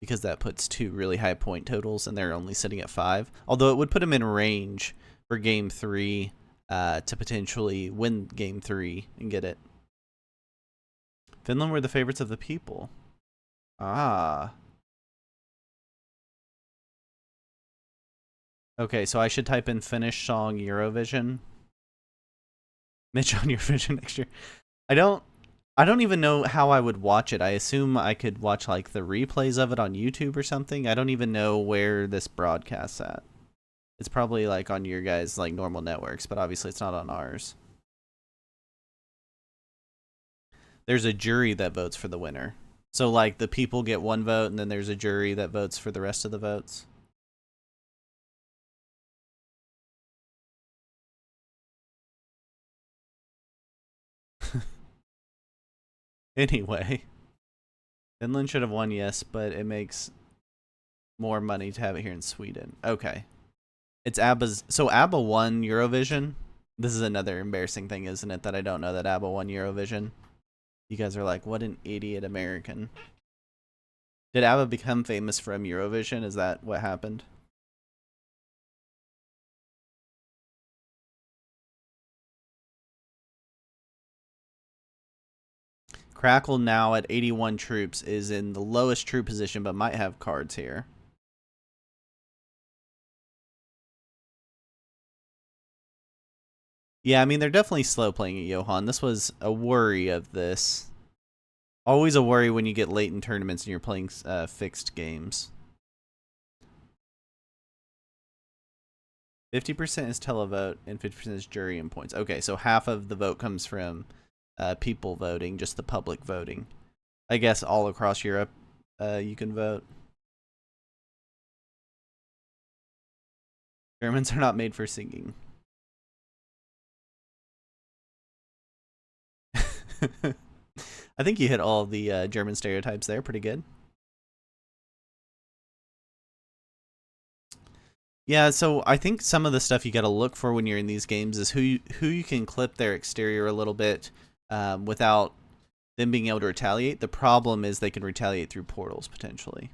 Because that puts 2 really high point totals and they're only sitting at 5. Although it would put them in range for Game 3 to potentially win Game 3 and get it. Finland were the favorites of the people. Ah. Okay, so I should type in Finnish song Eurovision. Mitch on Eurovision next year. I don't even know how I would watch it. I assume I could watch like the replays of it on YouTube or something. I don't even know where this broadcast's at. It's probably like on your guys' like normal networks, but obviously it's not on ours. There's a jury that votes for the winner. So like the people get 1 vote and then there's a jury that votes for the rest of the votes. Anyway, Finland should have won, yes, but it makes more money to have it here in Sweden. Okay. It's ABBA's... So ABBA won Eurovision? This is another embarrassing thing, isn't it, that I don't know that ABBA won Eurovision? You guys are like, what an idiot American. Did ABBA become famous from Eurovision? Is that what happened? Crackle now at 81 troops is in the lowest troop position, but might have cards here. Yeah, I mean, they're definitely slow playing it, Johan. This was a worry of this. Always a worry when you get late in tournaments and you're playing fixed games. 50% is televote and 50% is jury and points. Okay, so half of the vote comes from people voting, just the public voting. I guess all across Europe you can vote. Germans are not made for singing. I think you hit all the German stereotypes there pretty good. Yeah, so I think some of the stuff you got to look for when you're in these games is who you can clip their exterior a little bit without them being able to retaliate. The problem is they can retaliate through portals potentially.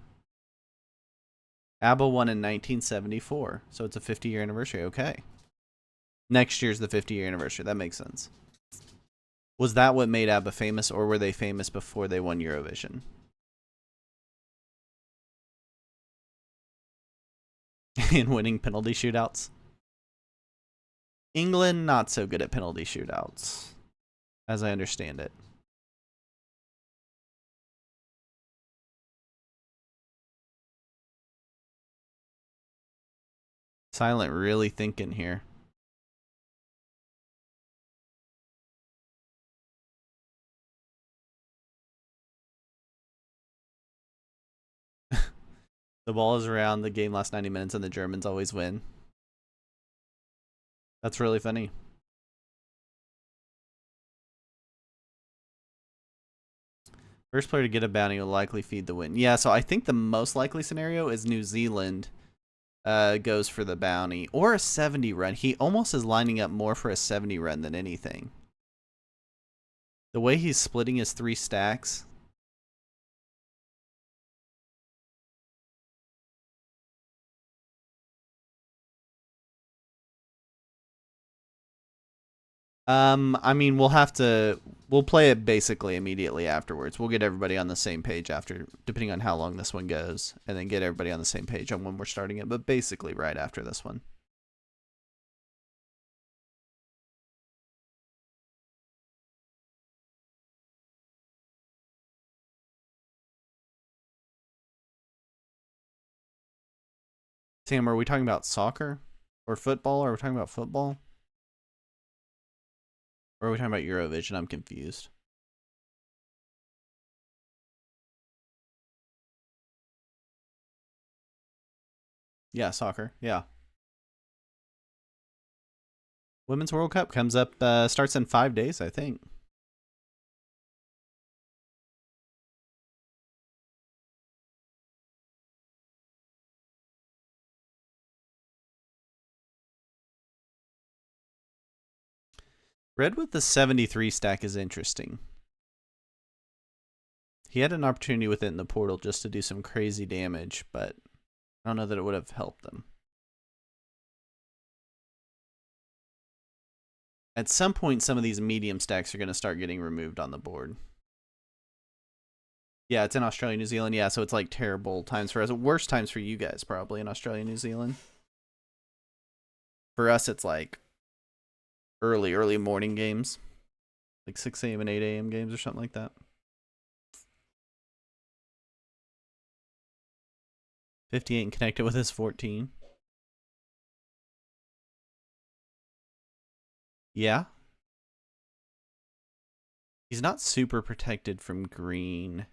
ABBA won in 1974, so it's a 50-year anniversary. Okay. Next year's the 50-year anniversary. That makes sense. Was that what made ABBA famous, or were they famous before they won Eurovision? In winning penalty shootouts? England, not so good at penalty shootouts, as I understand it. Silent really thinking here. The ball is around, the game lasts 90 minutes, and the Germans always win. That's really funny. First player to get a bounty will likely feed the win. Yeah, so I think the most likely scenario is New Zealand goes for the bounty. Or a 70 run. He almost is lining up more for a 70 run than anything. The way he's splitting his 3 stacks. I mean, we'll play it basically immediately afterwards. We'll get everybody on the same page after, depending on how long this one goes, and then get everybody on the same page on when we're starting it, but basically right after this one. Sam, are we talking about soccer or football? Or are we talking about football? Or are we talking about Eurovision? I'm confused. Yeah, soccer. Yeah. Women's World Cup comes up, starts in 5 days, I think. Red with the 73 stack is interesting. He had an opportunity with it in the portal just to do some crazy damage, but I don't know that it would have helped them. At some point, some of these medium stacks are going to start getting removed on the board. Yeah, it's in Australia, New Zealand. Yeah, so it's like terrible times for us. Worst times for you guys, probably, in Australia, New Zealand. For us, it's like early morning games. Like 6 a.m. and 8 a.m. games or something like that. 58 and connected with his 14. Yeah. He's not super protected from green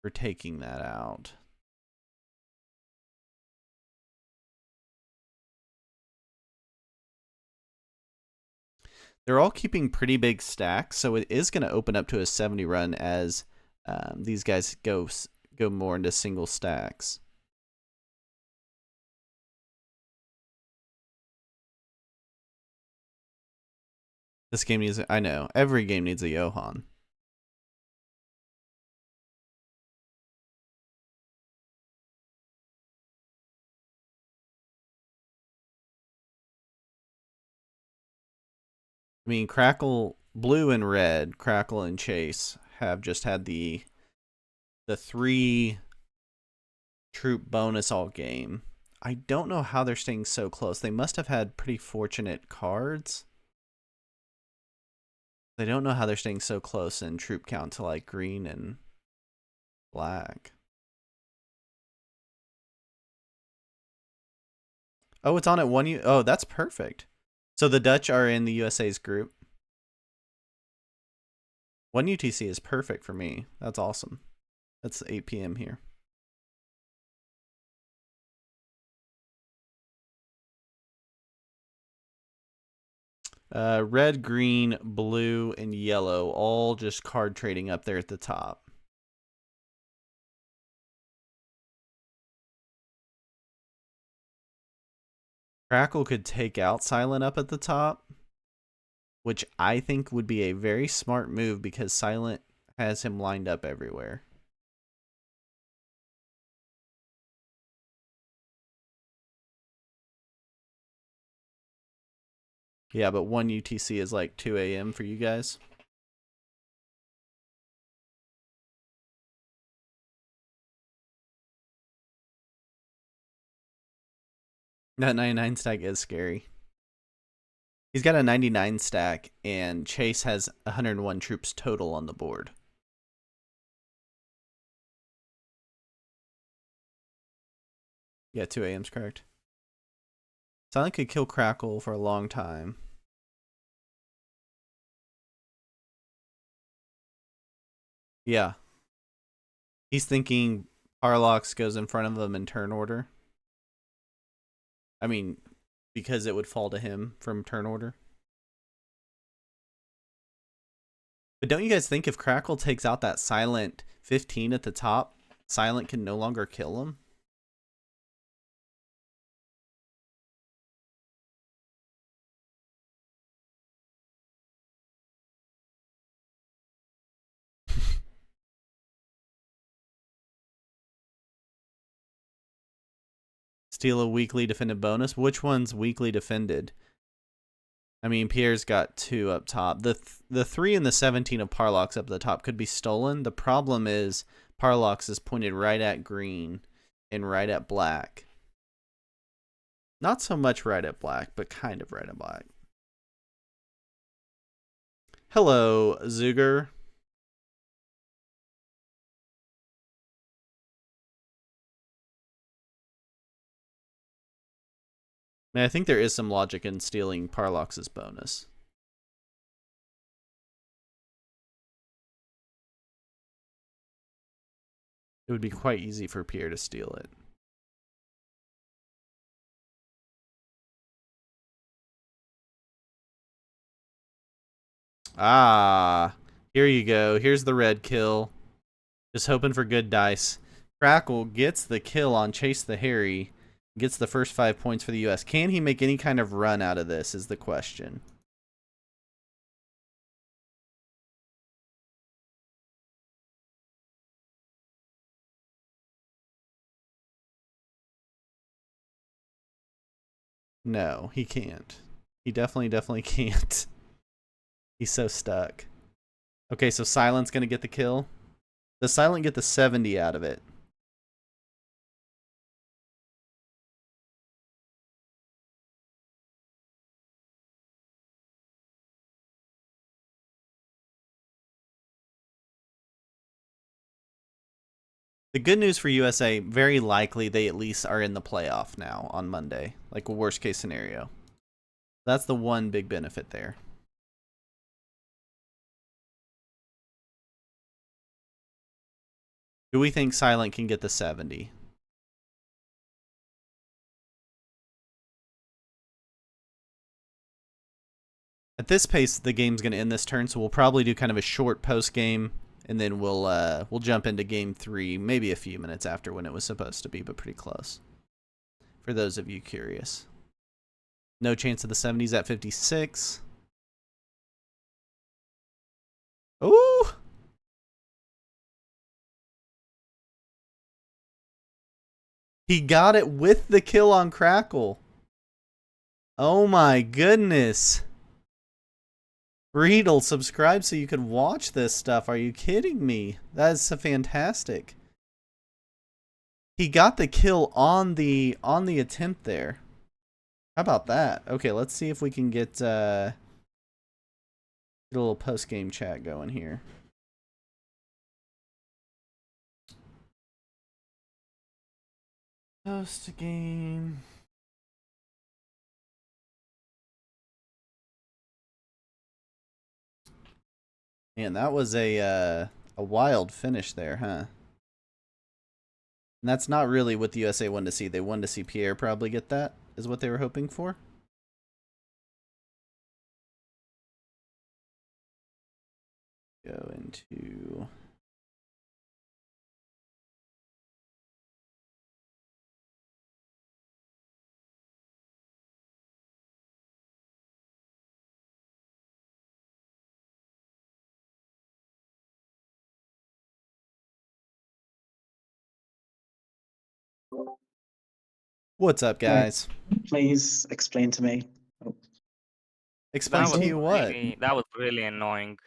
for taking that out. They're all keeping pretty big stacks, so it is going to open up to a 70 run as these guys go more into single stacks. This game needs, I know, every game needs a Johan. I mean, Crackle, Blue and Red, Crackle and Chase have just had the 3 troop bonus all game. I don't know how they're staying so close. They must have had pretty fortunate cards. I don't know how they're staying so close in troop count to like green and black. Oh, it's on at 1 U. Oh, that's perfect. So the Dutch are in the USA's group. 1 UTC is perfect for me. That's awesome. That's 8 p.m. here. Red, green, blue, and yellow, all just card trading up there at the top. Crackle could take out Silent up at the top, which I think would be a very smart move because Silent has him lined up everywhere. Yeah, but 1 UTC is like 2 a.m. for you guys. That 99 stack is scary. He's got a 99 stack, and Chase has 101 troops total on the board. Yeah, 2 a.m.'s correct. Silent could kill Crackle for a long time. Yeah. He's thinking Parlox goes in front of him in turn order. I mean, because it would fall to him from turn order. But don't you guys think if Crackle takes out that Silent 15 at the top, Silent can no longer kill him? Steal a weakly defended bonus? Which one's weakly defended? I mean, Pierre's got 2 up top. The 3 and the 17 of Parlox up at the top could be stolen. The problem is Parlox is pointed right at green and right at black. Not so much right at black, but kind of right at black. Hello, Zuger. I mean, I think there is some logic in stealing Parlox's bonus. It would be quite easy for Pierre to steal it. Ah, here you go. Here's the red kill. Just hoping for good dice. Crackle gets the kill on Chase the Harry. Gets the first 5 points for the U.S. Can he make any kind of run out of this is the question. No, he can't. He definitely can't. He's so stuck. Okay, so Silent's going to get the kill. Does Silent get the 70 out of it? The good news for USA, very likely they at least are in the playoff now on Monday. Like a worst case scenario. That's the one big benefit there. Do we think Silent can get the 70? At this pace, the game's going to end this turn, so we'll probably do kind of a short post game, and then we'll jump into game 3, maybe a few minutes after when it was supposed to be, but pretty close. For those of you curious. No chance of the 70s at 56. Ooh! He got it with the kill on Crackle. Oh my goodness. Riedel, subscribe so you can watch this stuff. Are you kidding me? That is so fantastic. He got the kill on the attempt there. How about that? Okay, let's see if we can get a little post-game chat going here. Post-game. Man, that was a wild finish there, huh? And that's not really what the USA wanted to see. They wanted to see Pierre probably get that, is what they were hoping for. Go into... What's up, guys? Please explain to me. Oh, Explain to you what? That was really annoying.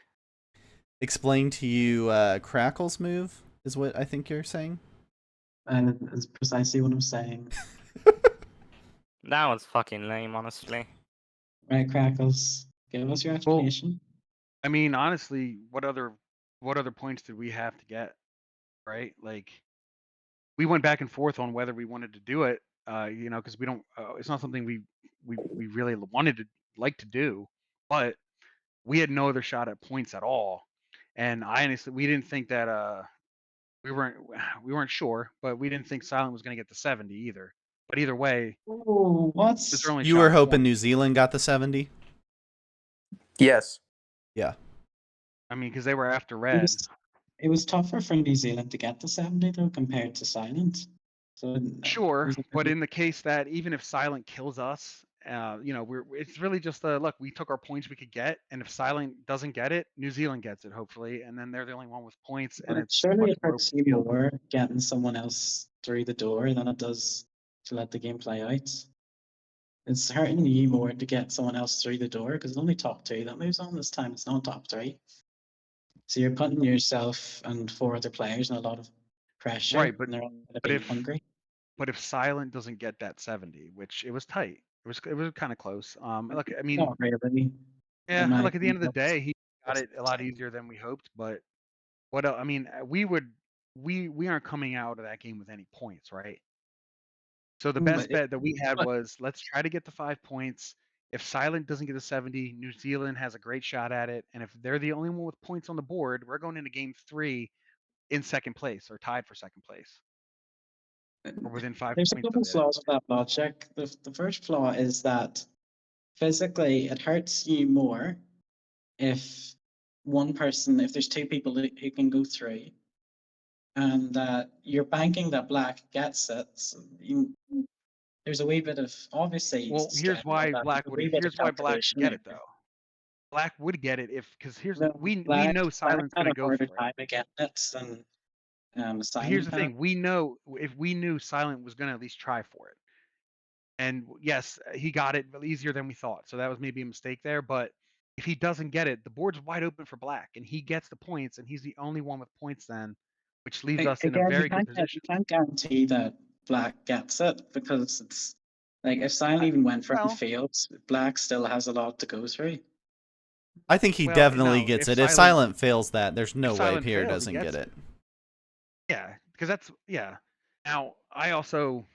Explain to you Crackle's move, is what I think you're saying? that's precisely what I'm saying. That was fucking lame, honestly. Right, Crackles, give us your explanation. I mean, honestly, what other points did we have to get? Right? Like, we went back and forth on whether we wanted to do it. You know, because we don't. It's not something we really wanted to like to do, but we had no other shot at points at all. And I honestly, we didn't think that we weren't sure, but we didn't think Silent was going to get the 70 either. But either way, Oh, what? it's their only You shot were at hoping points. New Zealand got the 70? Yes. Yeah. I mean, because they were after It red. was tougher for New Zealand to get the 70 though compared to Silent. So Sure, but in the case that even if Silent kills us, you know, it's really just look. We took our points we could get, and if Silent doesn't get it, New Zealand gets it hopefully, and then they're the only one with points, and it's surely much it more hurts open you field. more getting someone else through the door than it does to let the game play out. It's hurting you more to get someone else through the door because it's only top 2 that moves on this time. It's not top 3. So you're putting yourself and 4 other players in a lot of pressure. Right, but and they're all gonna but be if hungry. but if Silent doesn't get that 70, which it was tight, it was kind of close. Look, I mean, Not really. yeah, in my look, at the end of the opinion, day, he got it a lot easier than we hoped. But what else? I mean, we aren't coming out of that game with any points, right? So the best bet that we had but- was let's try to get the 5 points. If Silent doesn't get the 70, New Zealand has a great shot at it. And if they're the only one with points on the board, we're going into game 3 in second place or tied for second place or within 5 There's a points couple of it. flaws with that logic. The first flaw is that physically it hurts you more if if there's 2 people who can go through, and you're banking that black gets it. So there's a wee bit of obviously. Well, here's why Black would calculation get it there. though. Black would get it because here's No, we Black know Silent's had going a to go harder for it. time getting it than But here's the Silent had. thing: we know if we knew Silent was going to at least try for it. And yes, he got it easier than we thought. So that was maybe a mistake there. But if he doesn't get it, the board's wide open for Black, and he gets the points, and he's the only one with points then, which leaves us in a Again, very good position. you can't guarantee that Black gets it because it's like if Silent even went for it and failed, Black still has a lot to go through. I think he Well, definitely no, gets if it. If Silent- Silent fails that, there's no way Silent Pierre fails, he doesn't gets get it. Yeah, because that's Now I also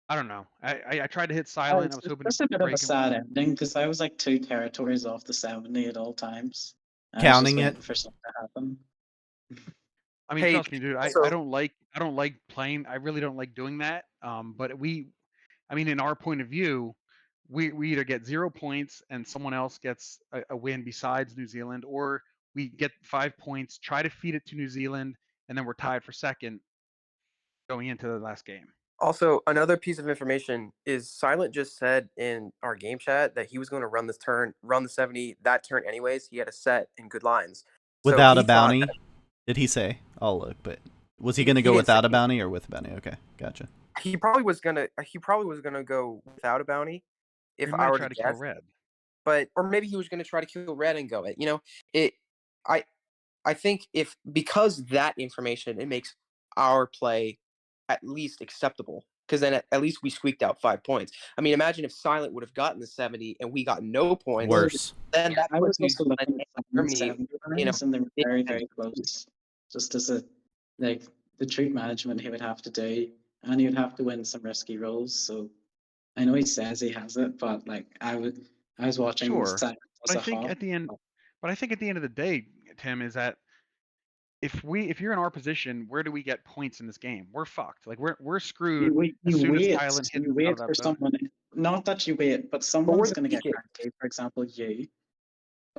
I don't know. I tried to hit Silent. I was hoping That's to a bit of break a him. sad ending because I was like 2 territories off the 70 at all times. I was Counting just it? waiting for something to happen. I mean, Hey, trust me, dude. I also- don't like playing. I really don't like doing that. But I mean, in our point of view, we either get 0 points and someone else gets a win besides New Zealand, or we get 5 points, try to feed it to New Zealand, and then we're tied for second going into the last game. Also, another piece of information is Silent just said in our game chat that he was going to run the 70 that turn anyways. He had a set and good lines. So Without he a thought bounty? that- Did he say? I'll look, but was he going to He go didn't without say. a bounty or with a bounty? Okay, gotcha. He probably was gonna go without a bounty if We I might were try to to kill guess. red. But or maybe he was going to try to kill red and go it. It I think because that information, it makes our play at least acceptable because then at least we squeaked out 5 points. I mean, imagine if Silent would have gotten the 70 and we got no points. Worse. Then that I puts was New also Zealand looking at and the Germany 70 in a runners, and they were big very, position. very close. Just as the troop management he would have to do, and he would have to win some risky rolls. So I know he says he has it, but like I was watching Sure. Silent But as I a think hawk. at the end of the day, Tim, is that if you're in our position, where do we get points in this game? We're fucked. Like we're screwed as soon as Silent hits You us out wait of that for zone. someone. Not that you wait, but we're someone's the going to get ticket. cranky. For example, you.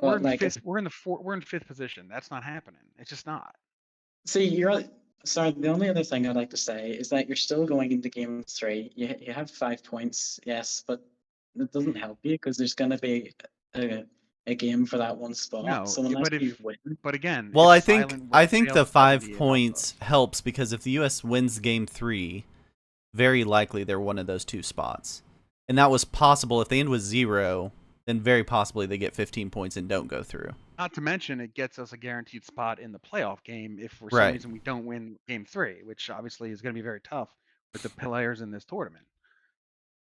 We're But in like, fifth. We're in fifth position. That's not happening. It's just not. see, sorry. The only other thing I'd like to say is that you're still going into game 3. You have 5 points, yes, but it doesn't help you because there's going to be a game for that one spot. No, So unless but you win, but again, Well, if I think Silent were to fail the 5 70, it helps points us. helps because if the U.S. wins game 3, very likely they're one of those two spots. And that was possible. If they end with 0, then very possibly they get 15 points and don't go through. Not to mention, it gets us a guaranteed spot in the playoff game if for some Right. reason we don't win game 3, which obviously is going to be very tough with the players in this tournament.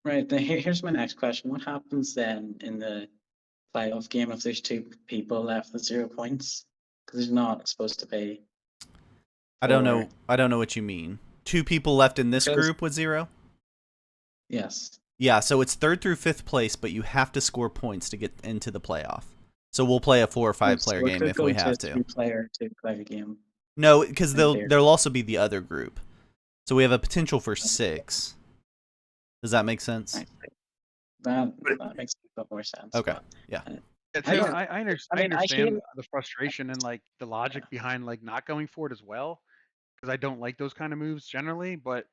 Right. Here's my next question. What happens then in the playoff game if there's 2 people left with 0 points? Because there's not supposed to be. I don't know what you mean. 2 people left in this Because- group with 0? Yes. Yeah, so it's 3rd through 5th place, but you have to score points to get into the playoff. So we'll play a 4 or 5 player game if we have to. 2-player game. No, because In theory. there'll also be the other group. So we have a potential for 6. Does that make sense? Right. That makes a bit more sense. Okay. but- Yeah. I understand hear- the frustration and like the logic behind like not going for it as well, because I don't like those kind of moves generally. But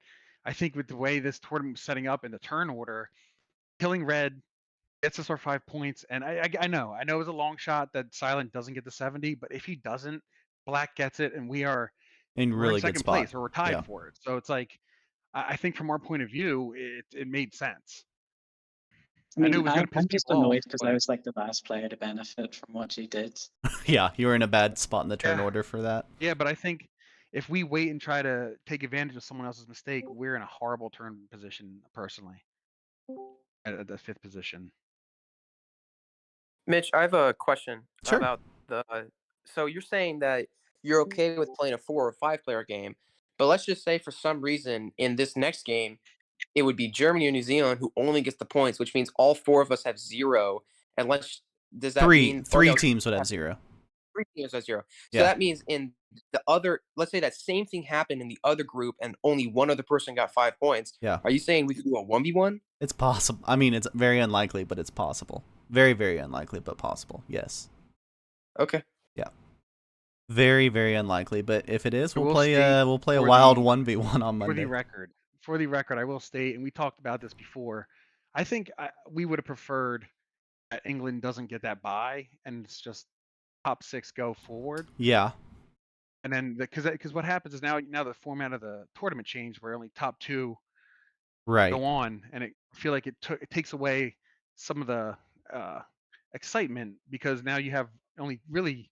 I think with the way this tournament was setting up in the turn order, killing red gets us our 5 points. And I know it was a long shot that Silent doesn't get the 70, but if he doesn't, Black gets it, and we're In in really good second spot. place or we're tied Yeah. for it. So it's like I think from our point of view, it made sense. I knew it was going to piss I'm just people off, annoyed because I but- was like the last player to benefit from what you did. Yeah, you were in a bad spot in the turn Yeah. order for that. Yeah, but I think if we wait and try to take advantage of someone else's mistake, we're in a horrible turn position personally at the 5th position. Mitch, I have a question Sure. about the. So you're saying that you're okay with playing a 4 or 5 player game, but let's just say for some reason in this next game, it would be Germany or New Zealand who only gets the points, which means all 4 of us have 0. And does that Three mean teams would have 0. 3 teams have 0? So Yeah. that means in the other, let's say that same thing happened in the other group and only one other person got 5 points. Yeah. Are you saying we could do a 1v1? It's possible. I mean, it's very unlikely, but it's possible. Very, very unlikely, but possible. Yes. Okay. Very, very unlikely, but if it is, So we'll we'll play state a for wild the- 1v1 on For Monday. the record, I will state, and we talked about this before. I think we would have preferred that England doesn't get that bye, and it's just top 6 go forward. Yeah. And then because what happens is now the format of the tournament changed, where only top 2 Right. go on, and I feel like it takes away some of the excitement, because now you have only really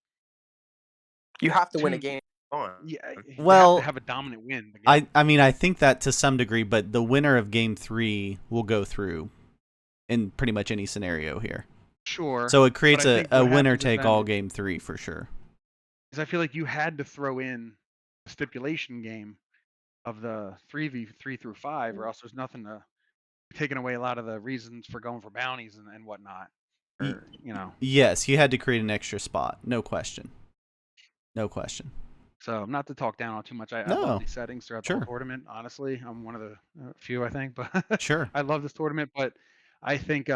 You have to win a 2 game on. Yeah, you Well, have to have a dominant win. The game. I mean, I think that to some degree, but the winner of game 3 will go through in pretty much any scenario here. Sure. So it creates I a think what winner happens is take then- all game 3 for sure. Because I feel like you had to throw in a stipulation game of the 3v3 through 5, or else there's nothing to taking away a lot of the reasons for going for bounties and whatnot. Or Yes, you had to create an extra spot. No question. No question. So not to talk down on too much. I No. love these settings throughout the Sure. whole tournament. Honestly, I'm one of the few, I think, but Sure. I love this tournament. But I think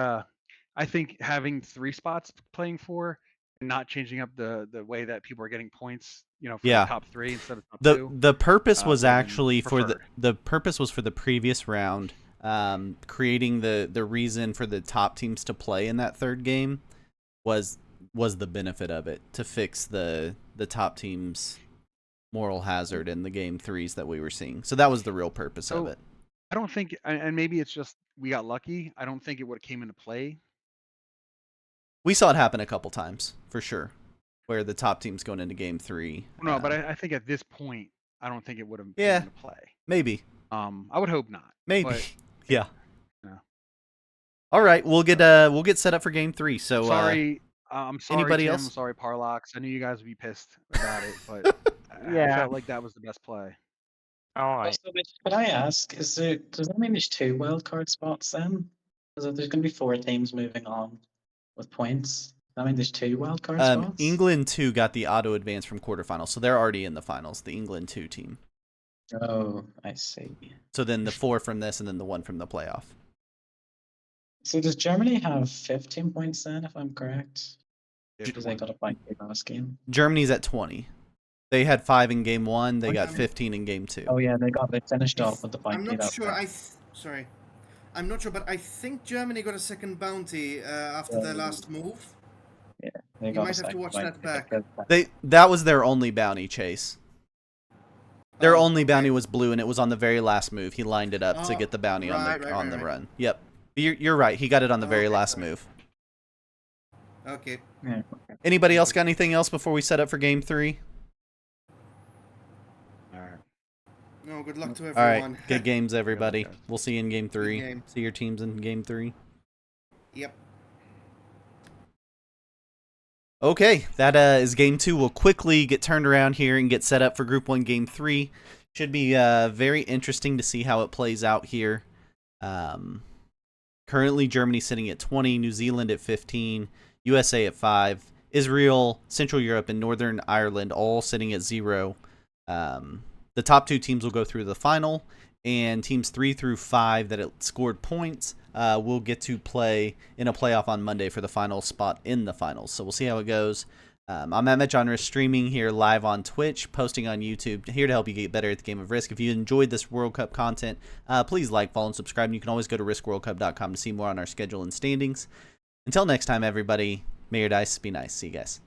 having 3 spots playing for and not changing up the way that people are getting points, for Yeah. the top 3 instead of top The 2. the purpose was would have been actually for preferred. the purpose was for the previous round, creating the reason for the top teams to play in that 3rd game was the benefit of it, to fix the top teams' moral hazard in the game 3s that we were seeing. So that was the real purpose of So- it. I don't think, and maybe it's just we got lucky. I don't think it would have came into play. We saw it happen a couple times for sure, where the top team's going into game 3. No, but I think at this point, I don't think it would have Yeah. came into play. Maybe. I would hope not. Maybe. But Yeah. Yeah. All right, we'll get set up for game 3. So sorry, I'm sorry, anybody Jim. else? I'm sorry, Parlox. I knew you guys would be pissed about it, but I Yeah. felt like that was the best play. All right. Also, could I ask, does that mean there's 2 wildcard spots then? Because if there's going to be 4 teams moving on with points, does that mean there's 2 wildcard spots? England 2 got the auto advance from quarterfinals, so they're already in the finals. The England 2 team. Oh, I see. So then the 4 from this, and then the 1 from the playoff. So does Germany have 15 points then, if I'm correct? Yeah, Because they got a point in the last game. Germany's at 20. They had 5 in game 1. They got Okay. 15 in game 2. Oh yeah, they finished off with the point. I'm lead not up sure. there. Sorry, I'm not sure, but I think Germany got a second bounty after their last move. They You got a might have to second watch point that lead. back. That was their only bounty chase. Their Oh, only bounty okay. was blue, and it was on the very last move. He lined it up to Oh, get the bounty on right, the right, on right, the right. run. Yep. You're right. He got it on the very Okay, last sorry. move. Okay. Yeah. Anybody else got anything else before we set up for game 3? All right. No, good luck to All right. everyone. Good games, everybody. guys. We'll see you in game 3. game. See your teams in game 3. Yep. Okay, that is game 2. We'll quickly get turned around here and get set up for Group 1 game 3. Should be very interesting to see how it plays out here. Currently, Germany sitting at 20, New Zealand at 15, USA at 5, Israel, Central Europe, and Northern Ireland all sitting at 0. The top 2 teams will go through the final, and teams 3 through 5 that scored points will get to play in a playoff on Monday for the final spot in the finals. So we'll see how it goes. I'm at MetGenre, streaming here live on Twitch, posting on YouTube, here to help you get better at the game of Risk. If you enjoyed this World Cup content, please like, follow, and subscribe. And you can always go to riskworldcup.com to see more on our schedule and standings. Until next time, everybody, may your dice be nice. See you guys.